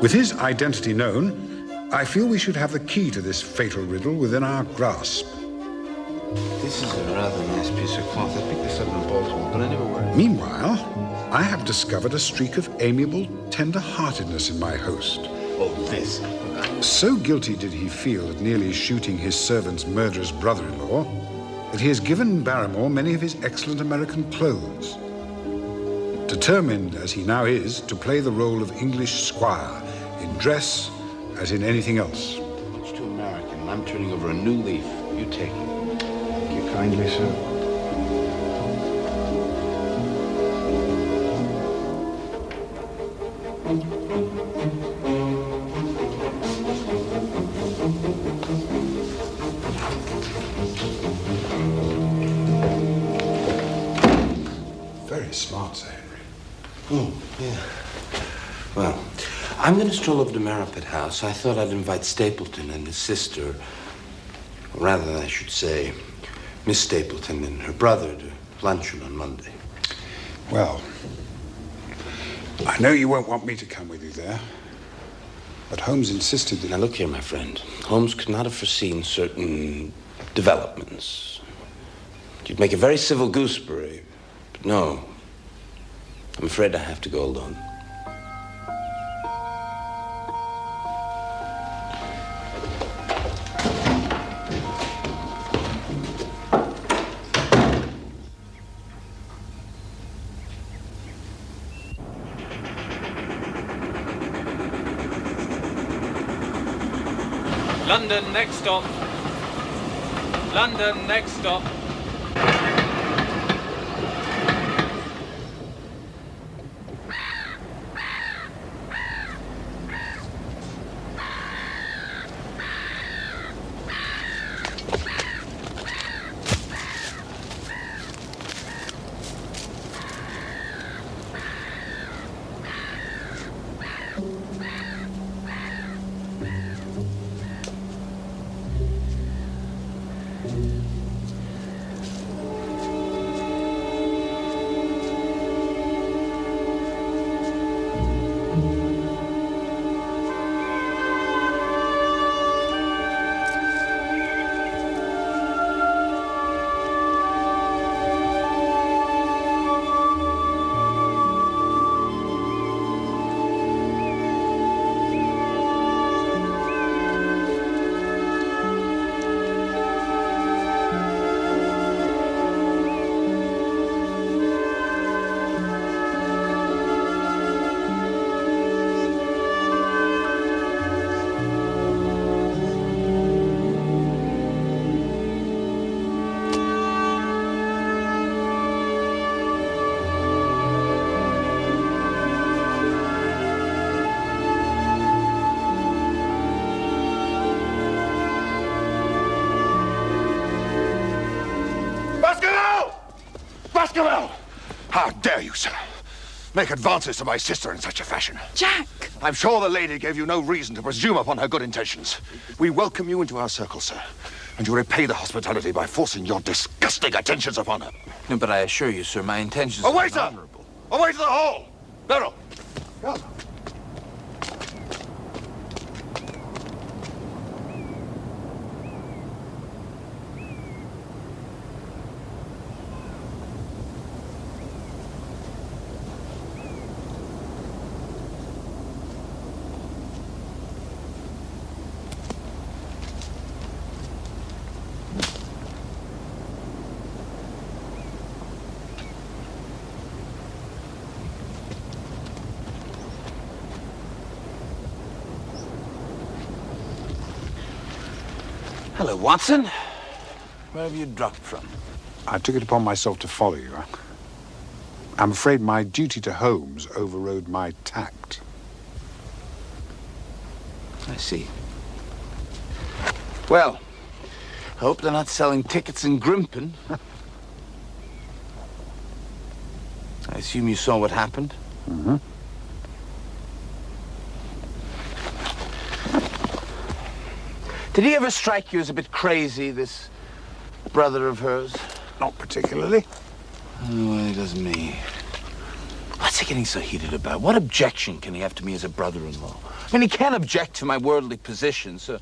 With his identity known, I feel we should have the key to this fatal riddle within our grasp. This is a rather nice piece of cloth. I picked this up in Baltimore, but I never wear it. Meanwhile, I have discovered a streak of amiable tender-heartedness in my host. Oh, this. So guilty did he feel at nearly shooting his servant's murderous brother-in-law that he has given Barrymore many of his excellent American clothes. Determined, as he now is, to play the role of English squire in dress as in anything else. Much too American, and I'm turning over a new leaf. You take it. Thank you kindly, sir. Yeah. Well, I'm going to stroll over to Maripet House. I thought I'd invite Stapleton and his sister, or rather, I should say, Miss Stapleton and her brother to luncheon on Monday. Well, I know you won't want me to come with you there, but Holmes insisted that... Now, look here, my friend. Holmes could not have foreseen certain developments. You'd make a very civil gooseberry, but no. I'm afraid I have to go alone. London, next stop. London, next stop. Baskerville! How dare you, sir, make advances to my sister in such a fashion? Jack! I'm sure the lady gave you no reason to presume upon her good intentions. We welcome you into our circle, sir, and you repay the hospitality by forcing your disgusting attentions upon her. No, but I assure you, sir, my intentions Away, are sir! honorable. Away to the hall! Beryl! Come. Hello, Watson. Where have you dropped from? I took it upon myself to follow you. I'm afraid my duty to Holmes overrode my tact. I see. Well, I hope they're not selling tickets in Grimpen. I assume you saw what happened? Mm-hmm. Did he ever strike you as a bit crazy, this brother of hers? Not particularly. Oh, well, he does me. What's he getting so heated about? What objection can he have to me as a brother-in-law? I mean, he can't object to my worldly position, so...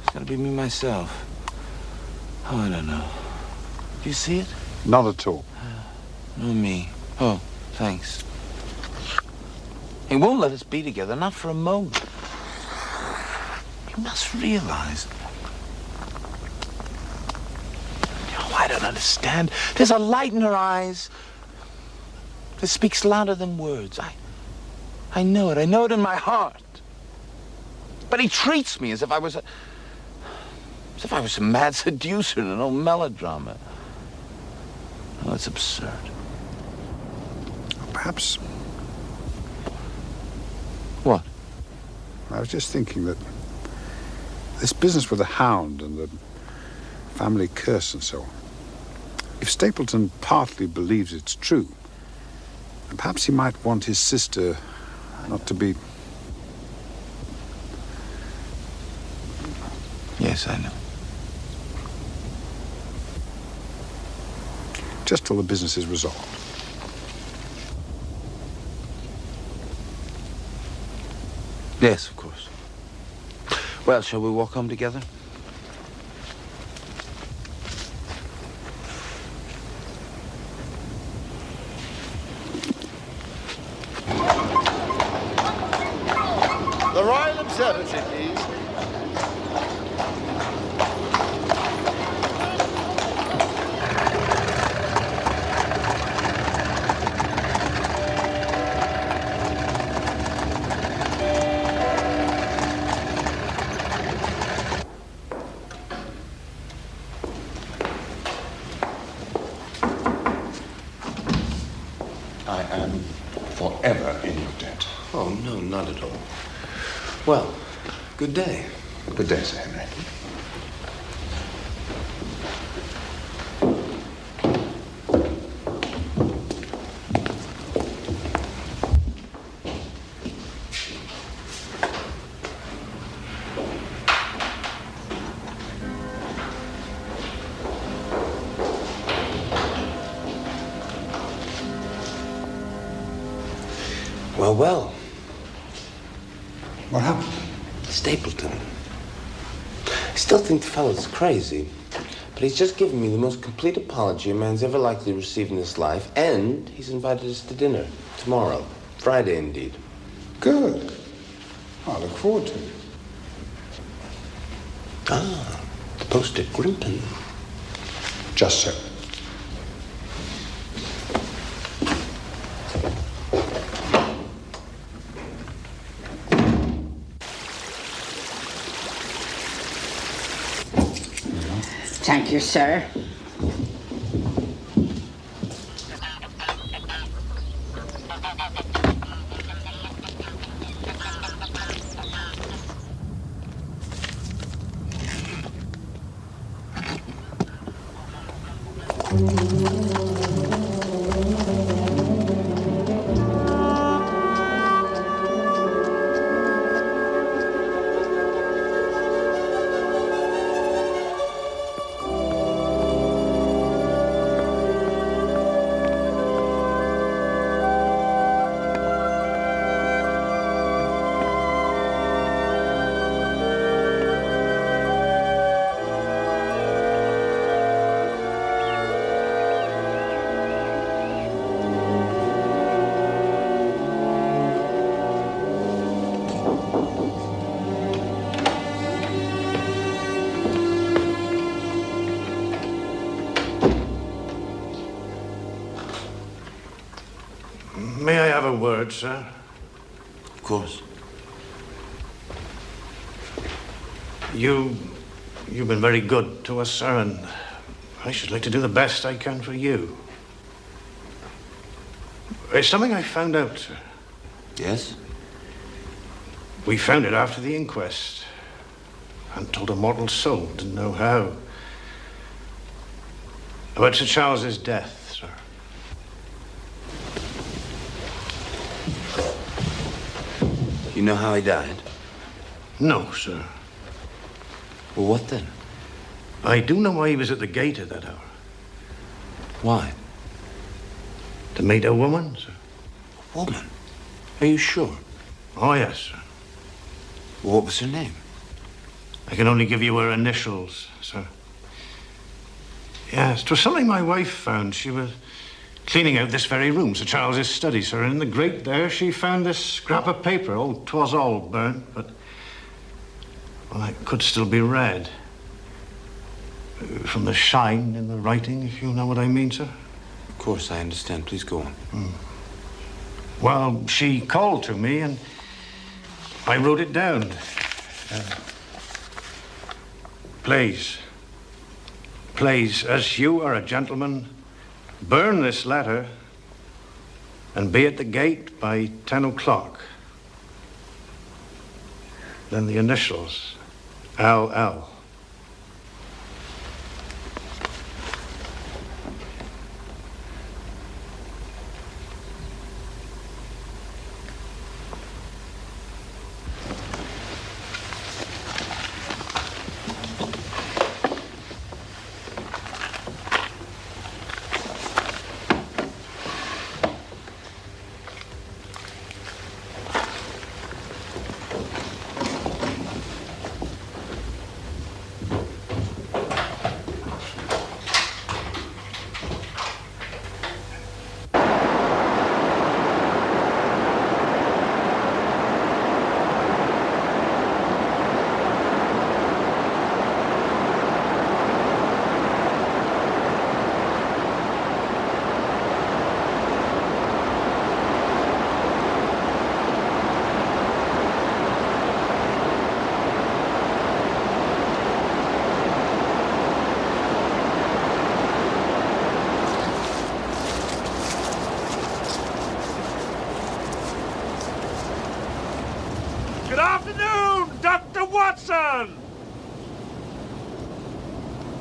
It's gotta be me myself. Oh, I don't know. Do you see it? Not at all. No, me. Oh, thanks. He won't let us be together, not for a moment. You must realize... Oh, I don't understand. There's a light in her eyes that speaks louder than words. I know it. I know it in my heart. But he treats me as if I was some mad seducer in an old melodrama. Oh, it's absurd. Perhaps... What? I was just thinking that this business with the hound and the family curse and so on, if Stapleton partly believes it's true, Perhaps he might want his sister not to be... Yes, I know. Just till the business is resolved. Yes, of course. Well, shall we walk home together? The Royal Observatory, please. I am forever in your debt. Oh, no, not at all. Well, good day. Good day, Sir Henry. Well, well. What happened? Stapleton. I still think the fellow's crazy, but he's just given me the most complete apology a man's ever likely to receive in his life, and he's invited us to dinner tomorrow. Friday, indeed. Good. I look forward to it. Ah, the post at Grimpen. Just so. Thank you, sir. May I have a word, sir? Of course. You've been very good to us, sir, and I should like to do the best I can for you. It's something I found out, sir. Yes? We found it after the inquest. And told a mortal soul, didn't know how. About Sir Charles's death, sir. You know how he died? No, sir. Well, what then? I do know why he was at the gate at that hour. Why? To meet a woman, sir. A woman? Are you sure? Oh, yes, sir. Well, what was her name? I can only give you her initials, sir. Yes, 'twas something my wife found. She was cleaning out this very room, Sir Charles's study, sir, and in the grate there she found this scrap of paper. Oh, 'twas all burnt, but, well, it could still be read. From the shine in the writing, if you know what I mean, sir. Of course, I understand. Please go on. Well, she called to me, and I wrote it down. Please, as you are a gentleman, burn this letter and be at the gate by 10 o'clock. Then the initials, LL.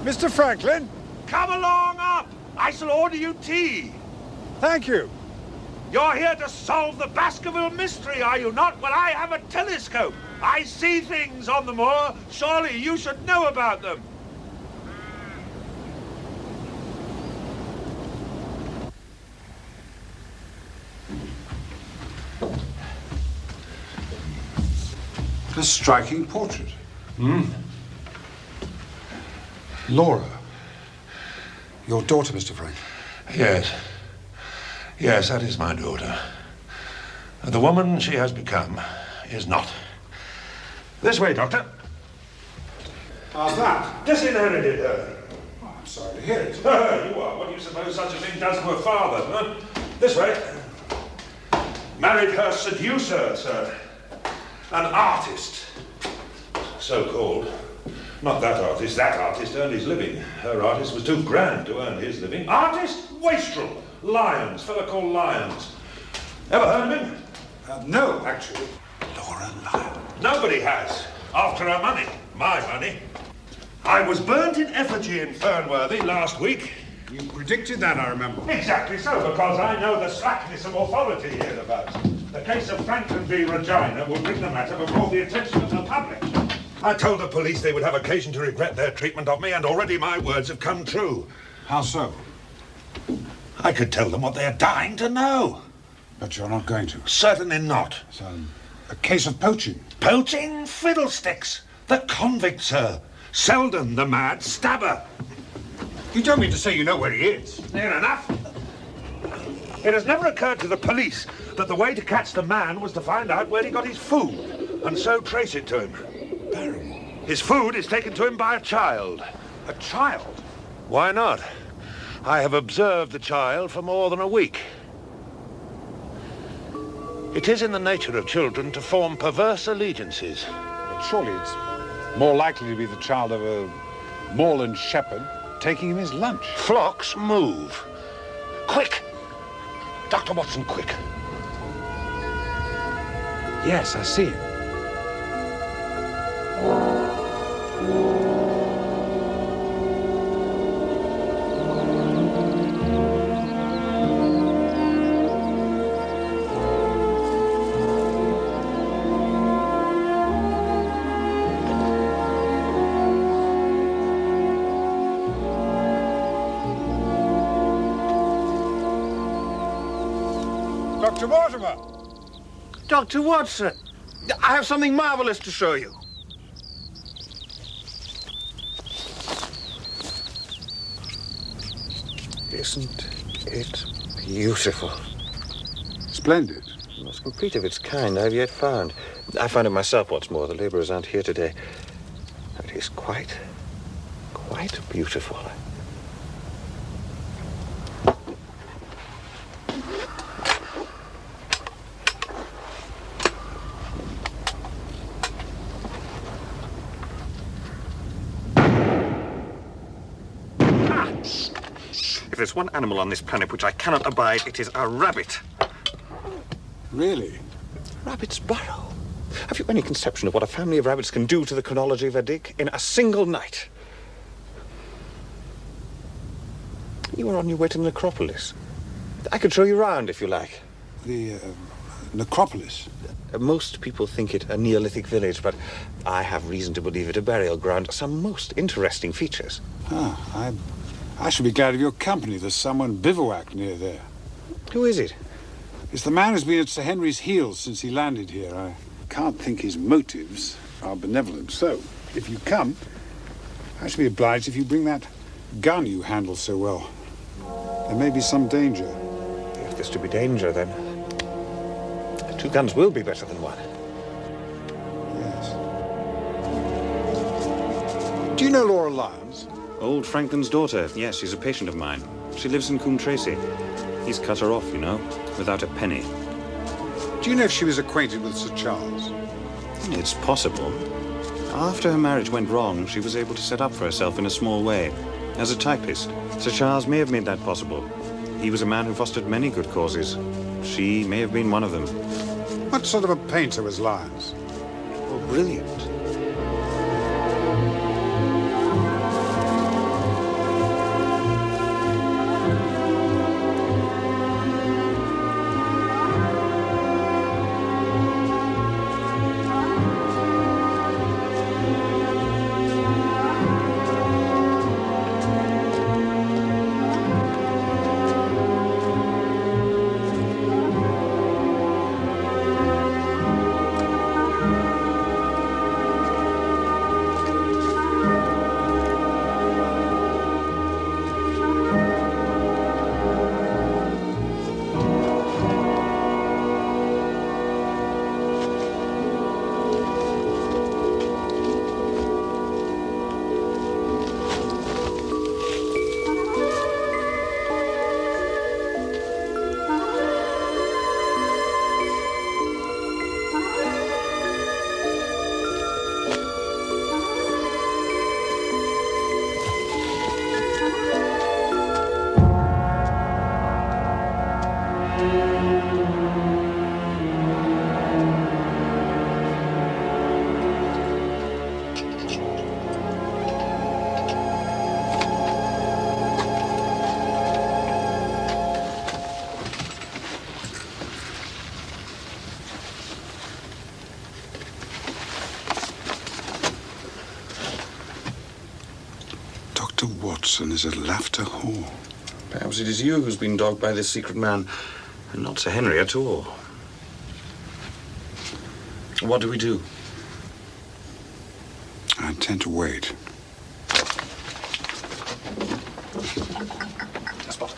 Mr. Franklin? Come along up. I shall order you tea. Thank you. You're here to solve the Baskerville mystery, are you not? Well, I have a telescope. I see things on the moor. Surely you should know about them. A striking portrait. Laura. Your daughter, Mr. Franklin. Yes. Yes, that is my daughter. The woman she has become is not. This way, Doctor. How's that? Disinherited her. Oh, I'm sorry to hear it. You are. What do you suppose such a thing does to a father, huh? This way. Married her seducer, sir. An artist. So-called. Not that artist. That artist earned his living. Her artist was too grand to earn his living. Artist? Wastrel. Lyons. Fella called Lyons. Ever heard of him? No, actually. Laura Lyons. Nobody has. After her money. My money. I was burnt in effigy in Fernworthy last week. You predicted that, I remember. Exactly so, because I know the slackness of authority hereabouts. The case of Franklin v. Regina will bring the matter before the attention of the public. I told the police they would have occasion to regret their treatment of me, and already my words have come true. How so? I could tell them what they're dying to know. But you're not going to. Certainly not. It's a case of poaching. Poaching? Fiddlesticks. The convict, sir. Selden, the mad stabber. You don't mean to say you know where he is? Near enough. It has never occurred to the police that the way to catch the man was to find out where he got his food, and so trace it to him. Barrymore. His food is taken to him by a child. A child? Why not? I have observed the child for more than a week. It is in the nature of children to form perverse allegiances. But surely it's more likely to be the child of a moorland shepherd taking him his lunch. Flocks move. Quick! Dr. Watson, quick. Yes, I see him. Dr. Mortimer! Dr. Watson, I have something marvelous to show you. Isn't it beautiful? Splendid. The most complete of its kind I've yet found. I found it myself, what's more. The laborers aren't here today. It is quite beautiful. If there's one animal on this planet which I cannot abide, it is a rabbit. Really? Rabbits burrow. Have you any conception of what a family of rabbits can do to the chronology of a dig in a single night? You are on your way to the necropolis. I could show you round if you like. The necropolis? Most people think it a Neolithic village, but I have reason to believe it a burial ground. Some most interesting features. I should be glad of your company. There's someone bivouacked near there. Who is it? It's the man who's been at Sir Henry's heels since he landed here. I can't think his motives are benevolent. So, if you come, I should be obliged if you bring that gun you handle so well. There may be some danger. If there's to be danger, then 2 guns will be better than 1. Yes. Do you know Laura Lyons? Old Franklin's daughter. Yes, she's a patient of mine. She lives in Coombe Tracy. He's cut her off, you know, without a penny. Do you know if she was acquainted with Sir Charles? It's possible. After her marriage went wrong, she was able to set up for herself in a small way, as a typist. Sir Charles may have made that possible. He was a man who fostered many good causes. She may have been one of them. What sort of a painter was Lyons? Oh, brilliant. Watson is a laughter whore. Perhaps it is you who's been dogged by this secret man, and not Sir Henry at all. What do we do? I intend to wait. Spot.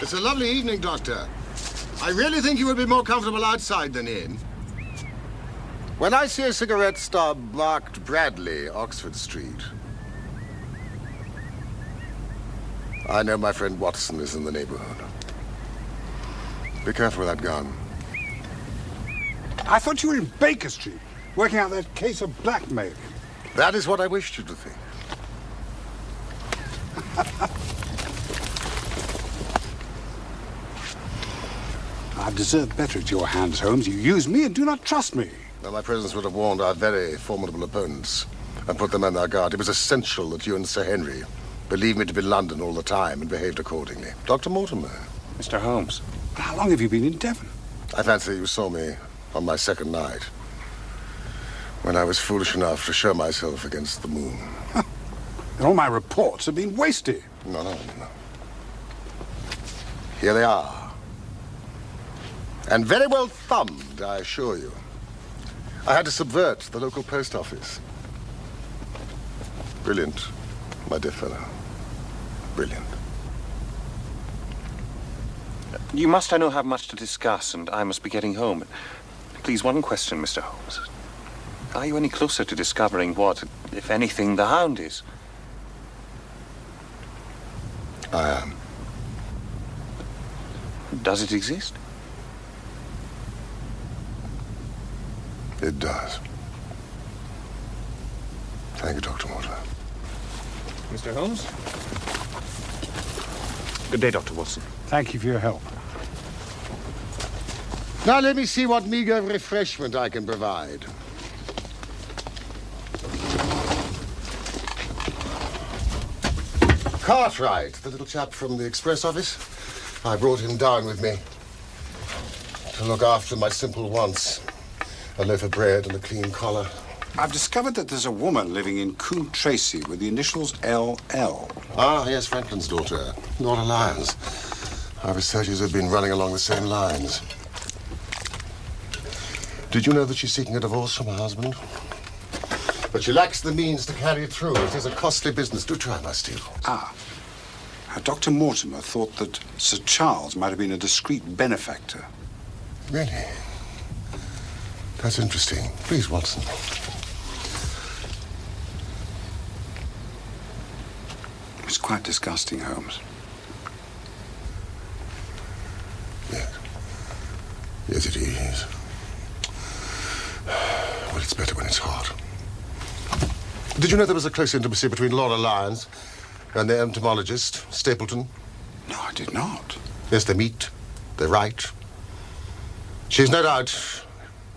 It's a lovely evening, Doctor. I really think you would be more comfortable outside than in. When I see a cigarette stub marked Bradley, Oxford Street, I know my friend Watson is in the neighborhood. Be careful with that gun. I thought you were in Baker Street, working out that case of blackmail. That is what I wished you to think. I've deserved better at your hands, Holmes. You use me and do not trust me. Now, my presence would have warned our very formidable opponents and put them on their guard. It was essential that you and Sir Henry believed me to be London all the time and behaved accordingly. Dr. Mortimer. Mr. Holmes. How long have you been in Devon? I fancy you saw me on my second night, when I was foolish enough to show myself against the moon. Huh. And all my reports have been wasted. No. Here they are. And very well thumbed, I assure you. I had to subvert the local post office. Brilliant, my dear fellow. Brilliant. You must, I know, have much to discuss, and I must be getting home. Please, one question, Mr. Holmes. Are you any closer to discovering what, if anything, the Hound is? I am. Does it exist? It does. Thank you, Dr. Mortimer. Mr. Holmes? Good day, Dr. Watson. Thank you for your help. Now let me see what meager refreshment I can provide. Cartwright, the little chap from the express office. I brought him down with me to look after my simple wants. A loaf of bread and a clean collar. I've discovered that there's a woman living in Coombe Tracy with the initials LL. Ah, yes, Franklin's daughter, Laura Lyons. Our researchers have been running along the same lines. Did you know that she's seeking a divorce from her husband? But she lacks the means to carry it through. It is a costly business. Do try my steel. Ah. Dr. Mortimer thought that Sir Charles might have been a discreet benefactor. Really? That's interesting. Please, Watson. It's quite disgusting, Holmes. Yes. Yes, it is. Well, it's better when it's hot. Did you know there was a close intimacy between Laura Lyons and the entomologist, Stapleton? No, I did not. Yes, they meet. They write. She's no doubt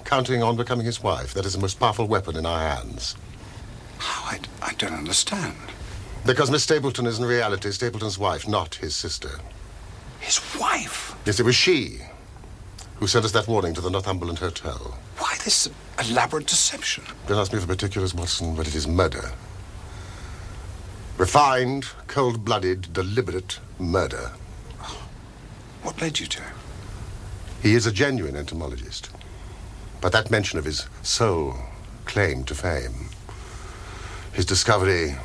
counting on becoming his wife. That is the most powerful weapon in our hands. How? I don't understand. Because Miss Stapleton is in reality Stapleton's wife, not his sister. His wife? Yes, it was she who sent us that warning to the Northumberland Hotel. Why this elaborate deception? Don't ask me for particulars, Watson, but it is murder. Refined, cold-blooded, deliberate murder. What led you to him? He is a genuine entomologist. But that mention of his sole claim to fame, his discovery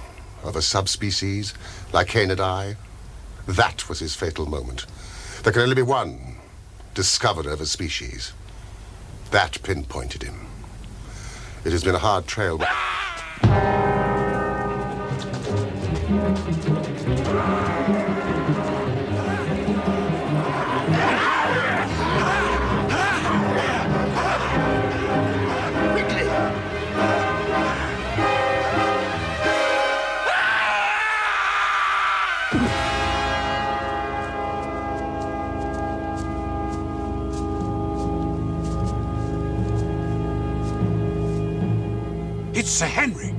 of a subspecies, Lycaenidae, that was his fatal moment. There can only be one discoverer of a species. That pinpointed him. It has been a hard trail. It's Sir Henry.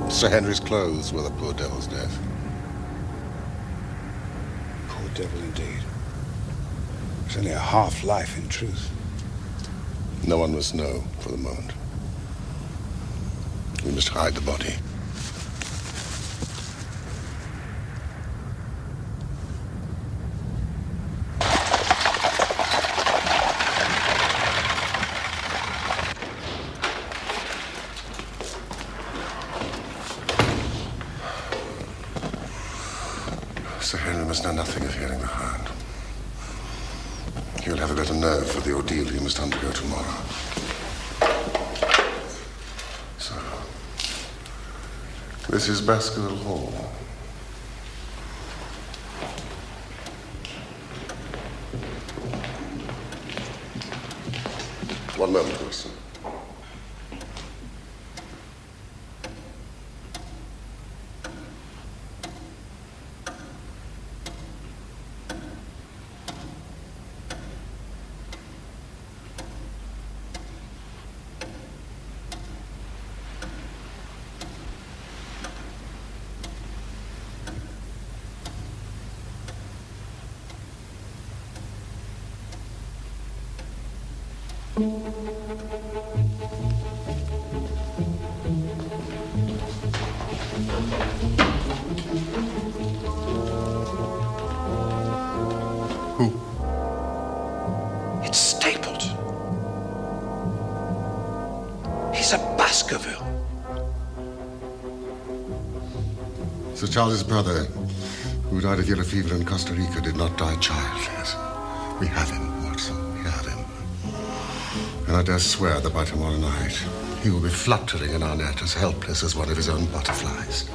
Sir Henry's clothes were the poor devil's death. Poor devil indeed. It's only a half-life in truth. No one must know for the moment. We must hide the body. Sir Henry must know nothing of hearing the hand. He will have a better nerve for the ordeal he must undergo tomorrow. So, this is Baskerville Hall. One moment, Wilson. It's Stapleton. He's a Baskerville. Sir Charles's brother, who died of yellow fever in Costa Rica, did not die childless. We have him, Watson. We have him. And I dare swear that by tomorrow night, he will be fluttering in our net as helpless as one of his own butterflies.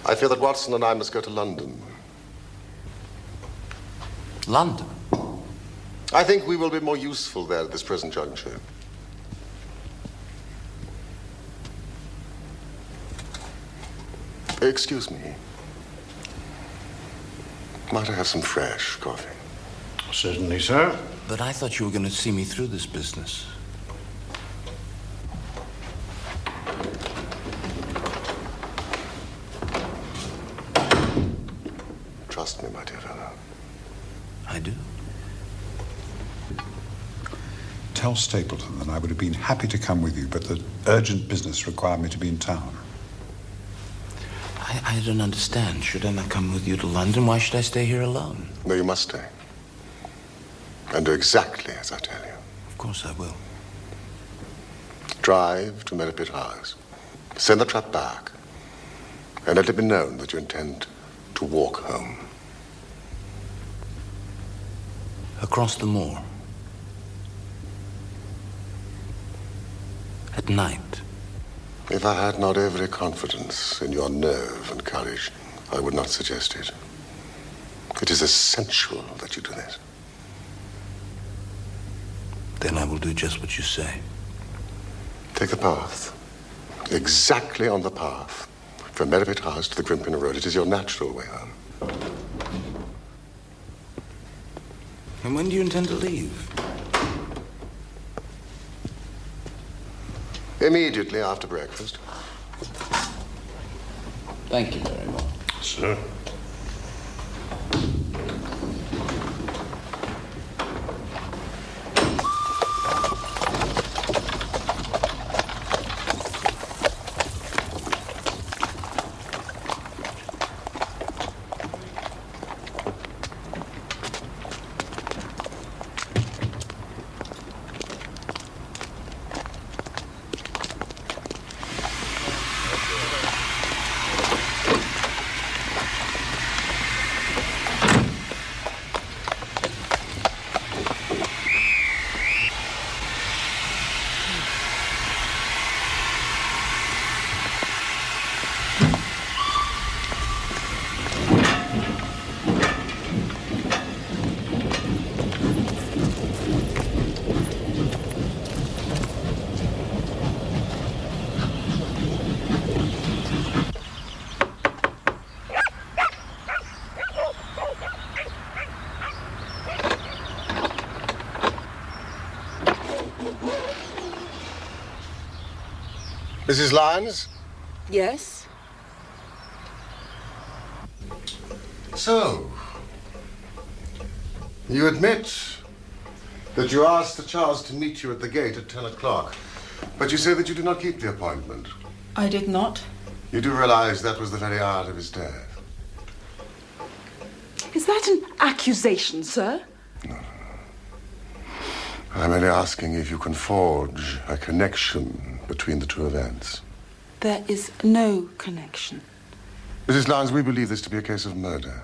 I fear that Watson and I must go to London. London? I think we will be more useful there at this present juncture. Excuse me. Might I have some fresh coffee? Certainly, sir. But I thought you were going to see me through this business. Trust me, my dear fellow. I do. Tell Stapleton that I would have been happy to come with you, but that urgent business required me to be in town. I don't understand. Should I not come with you to London? Why should I stay here alone? No, you must stay. And do exactly as I tell you. Of course I will. Drive to Merripit House. Send the trap back. And let it be known that you intend to walk home. Across the moor. At night. If I had not every confidence in your nerve and courage, I would not suggest it. It is essential that you do this. Then I will do just what you say. Take the path. Exactly on the path. From Merripit House to the Grimpen Road. It is your natural way home. And when do you intend to leave? Immediately after breakfast. Thank you very much. Sir. Mrs. Lyons? Yes? So, you admit that you asked Sir Charles to meet you at the gate at 10 o'clock, but you say that you did not keep the appointment. I did not. You do realize that was the very hour of his death? Is that an accusation, sir? I'm only asking if you can forge a connection between the two events. There is no connection. Mrs. Lyons, we believe this to be a case of murder.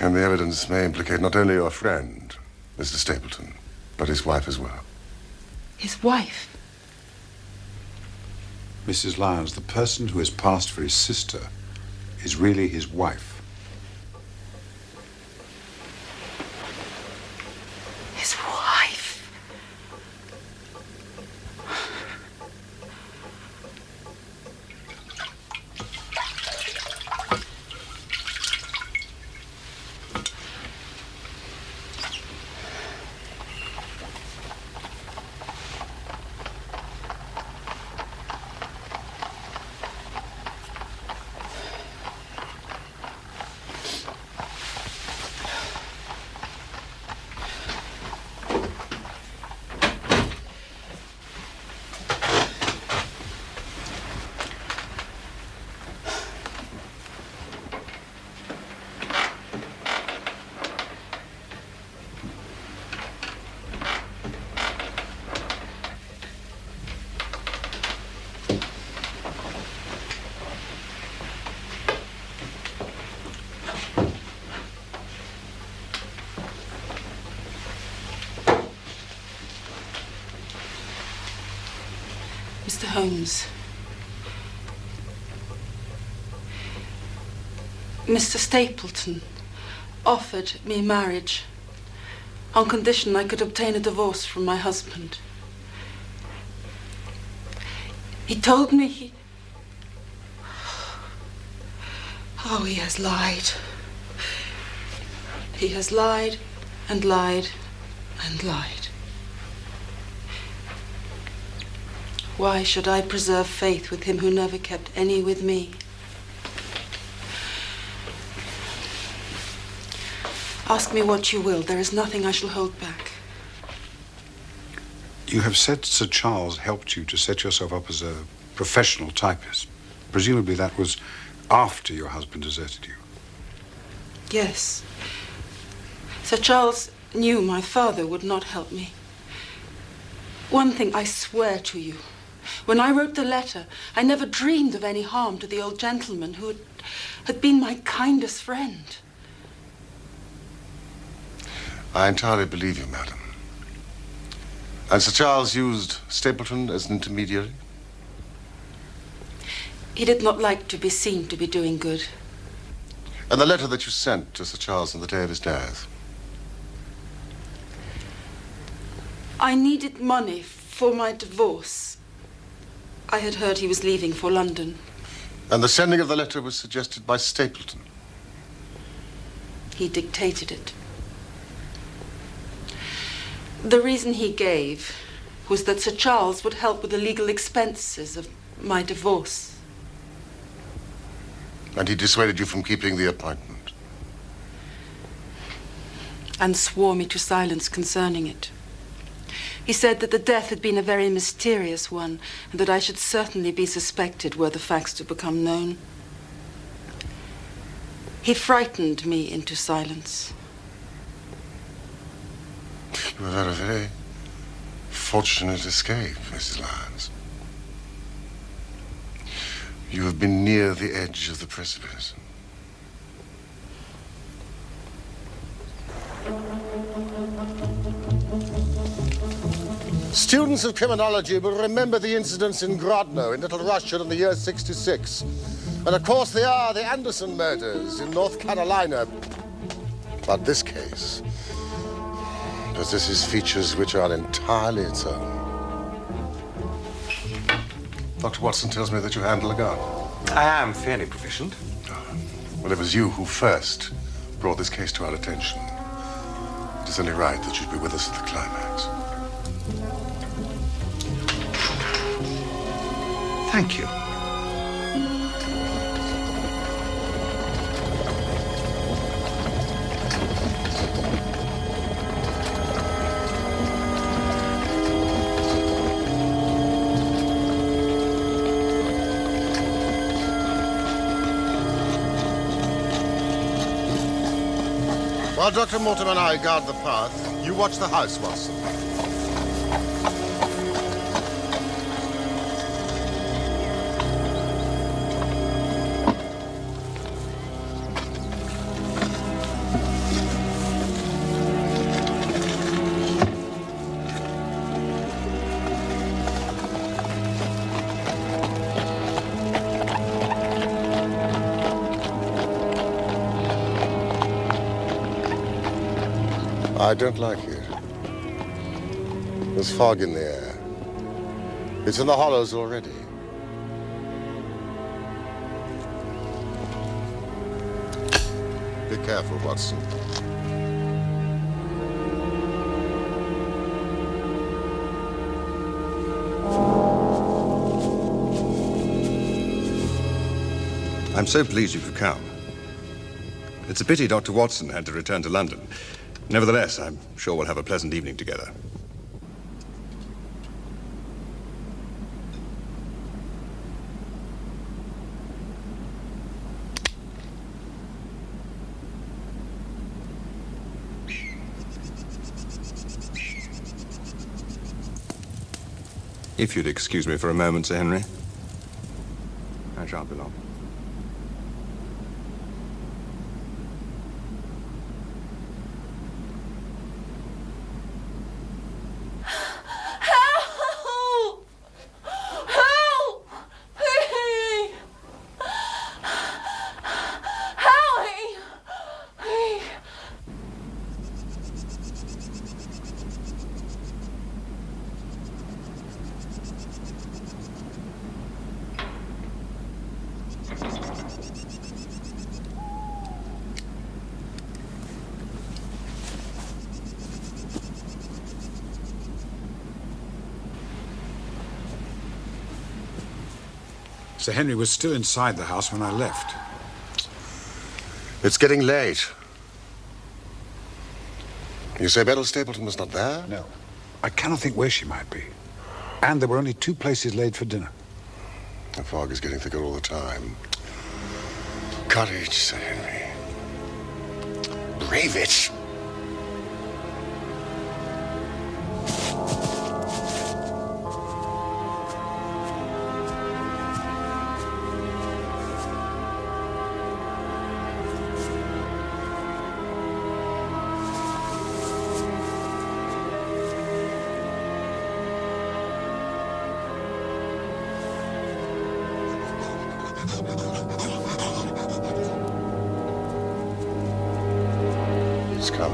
And the evidence may implicate not only your friend, Mr. Stapleton, but his wife as well. His wife? Mrs. Lyons, the person who has passed for his sister is really his wife. His wife? Mr. Holmes. Mr. Stapleton offered me marriage on condition I could obtain a divorce from my husband. He told me he... Oh, he has lied. He has lied and lied and lied. Why should I preserve faith with him who never kept any with me? Ask me what you will. There is nothing I shall hold back. You have said Sir Charles helped you to set yourself up as a professional typist. Presumably that was after your husband deserted you. Yes. Sir Charles knew my father would not help me. One thing I swear to you. When I wrote the letter, I never dreamed of any harm to the old gentleman who had been my kindest friend. I entirely believe you, madam. And Sir Charles used Stapleton as an intermediary? He did not like to be seen to be doing good. And the letter that you sent to Sir Charles on the day of his death? I needed money for my divorce. I had heard he was leaving for London. And the sending of the letter was suggested by Stapleton? He dictated it. The reason he gave was that Sir Charles would help with the legal expenses of my divorce. And he dissuaded you from keeping the appointment? And swore me to silence concerning it. He said that the death had been a very mysterious one, and that I should certainly be suspected were the facts to become known. He frightened me into silence. You have had a very fortunate escape, Mrs. Lyons. You have been near the edge of the precipice. Students of criminology will remember the incidents in Grodno in Little Russia in the year 66. And of course there are the Anderson murders in North Carolina. But this case possesses features which are entirely its own. Dr. Watson tells me that you handle a gun. I am fairly proficient. Well, it was you who first brought this case to our attention. It is only right that you'd be with us at the climax. Thank you. While Dr. Mortimer and I guard the path, you watch the house, Watson. I don't like it. There's fog in the air. It's in the hollows already. Be careful, Watson. I'm so pleased you could come. It's a pity Dr. Watson had to return to London. Nevertheless, I'm sure we'll have a pleasant evening together. If you'd excuse me for a moment, Sir Henry. I shan't be long. Sir Henry was still inside the house when I left. It's getting late. You say Beryl Stapleton was not there? No. I cannot think where she might be. And there were only 2 places laid for dinner. The fog is getting thicker all the time. Courage, Sir Henry. Brave it. He's come.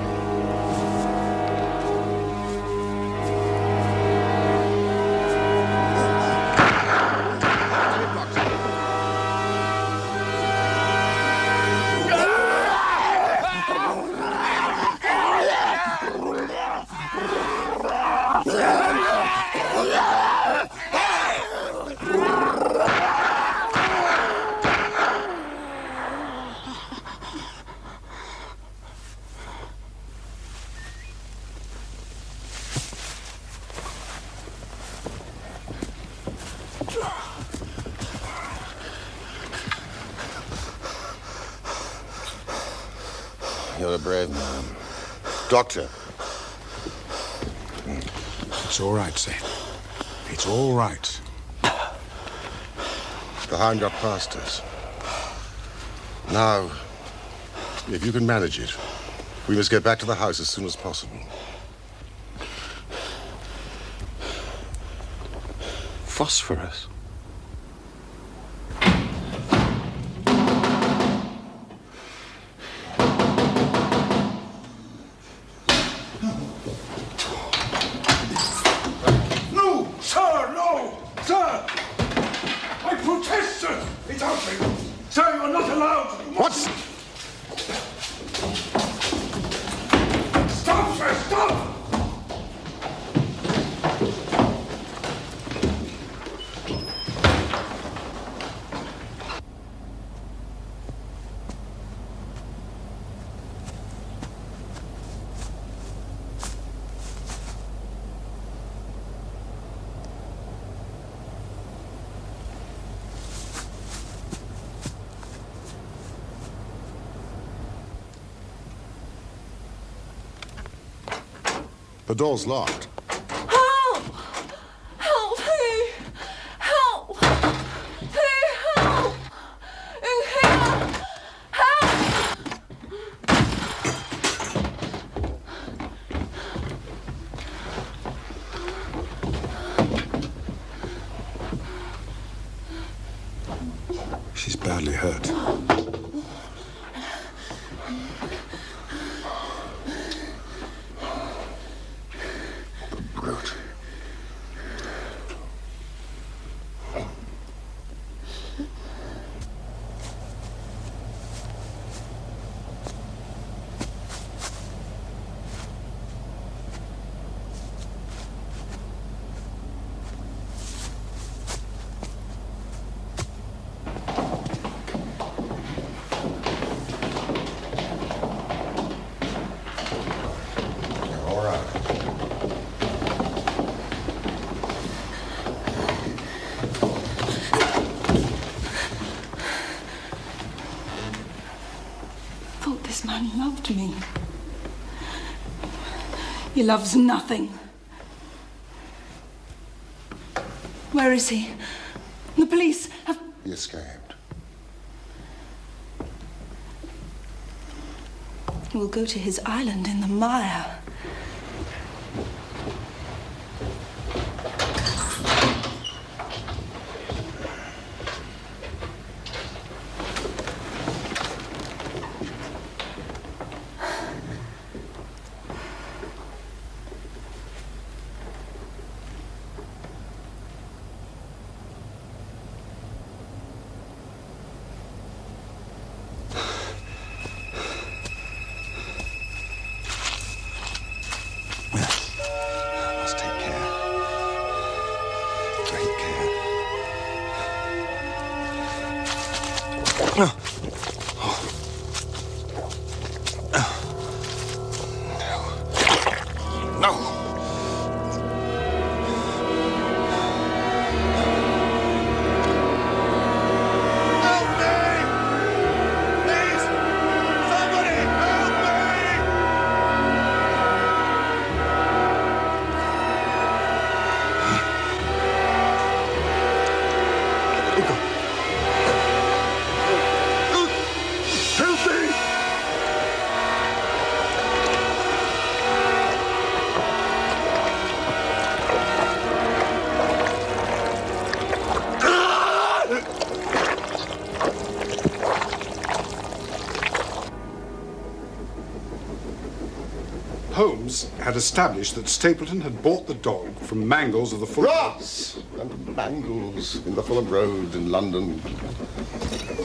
You're a brave man. Doctor. It's all right, Saint. It's all right. The hound got past us. Now, if you can manage it, we must get back to the house as soon as possible. Phosphorus? No, sir, no! Sir! I protest, sir! It's outrage! Sir, you are not allowed! What's... Stop, sir, stop! The door's locked. Help! Help me! Help! Please help! In here! Help! She's badly hurt. This man loved me. He loves nothing. Where is he? The police have... He escaped. He will go to his island in the mire. Holmes had established that Stapleton had bought the dog from Mangles of the Fulham... Ross! And Mangles in the Fulham Road in London.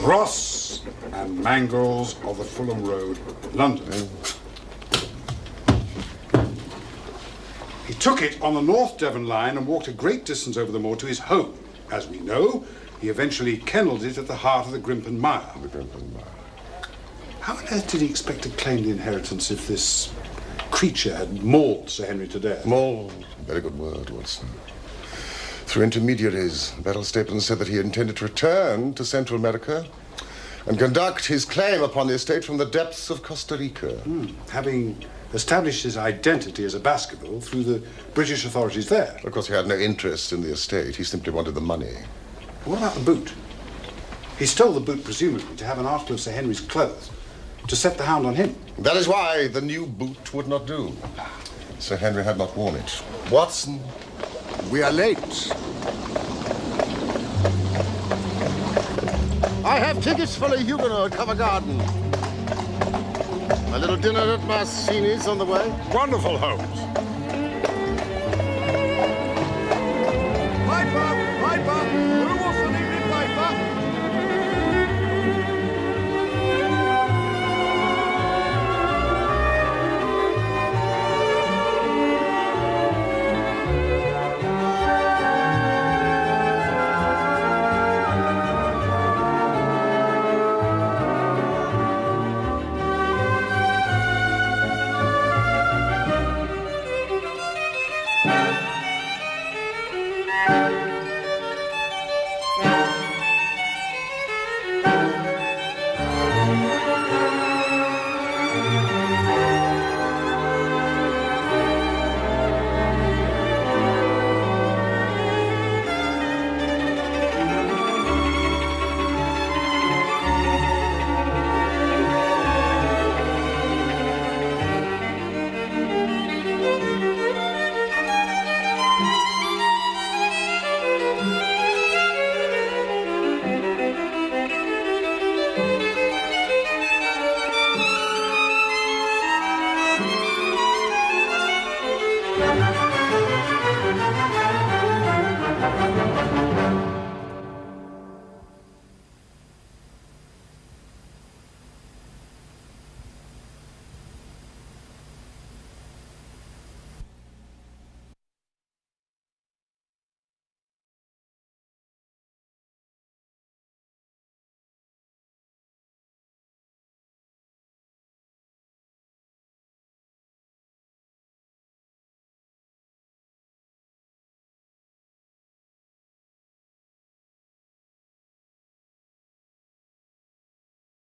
Ross and Mangles of the Fulham Road, London. He took it on the North Devon line and walked a great distance over the moor to his home. As we know, he eventually kennelled it at the heart of the Grimpen Mire. The Grimpen Mire. How on earth did he expect to claim the inheritance if this creature had mauled Sir Henry to death? Mauled. Very good word, Watson. Through intermediaries, Beryl Stapleton said that he intended to return to Central America and conduct his claim upon the estate from the depths of Costa Rica. Having established his identity as a Baskerville through the British authorities there. Of course, he had no interest in the estate. He simply wanted the money. What about the boot? He stole the boot, presumably, to have an article of Sir Henry's clothes to set the hound on him. That is why the new boot would not do. Sir Henry had not worn it. Watson, we are late. I have tickets for the Huguenot at Covent Garden. A little dinner at Massini's on the way. Wonderful, Holmes.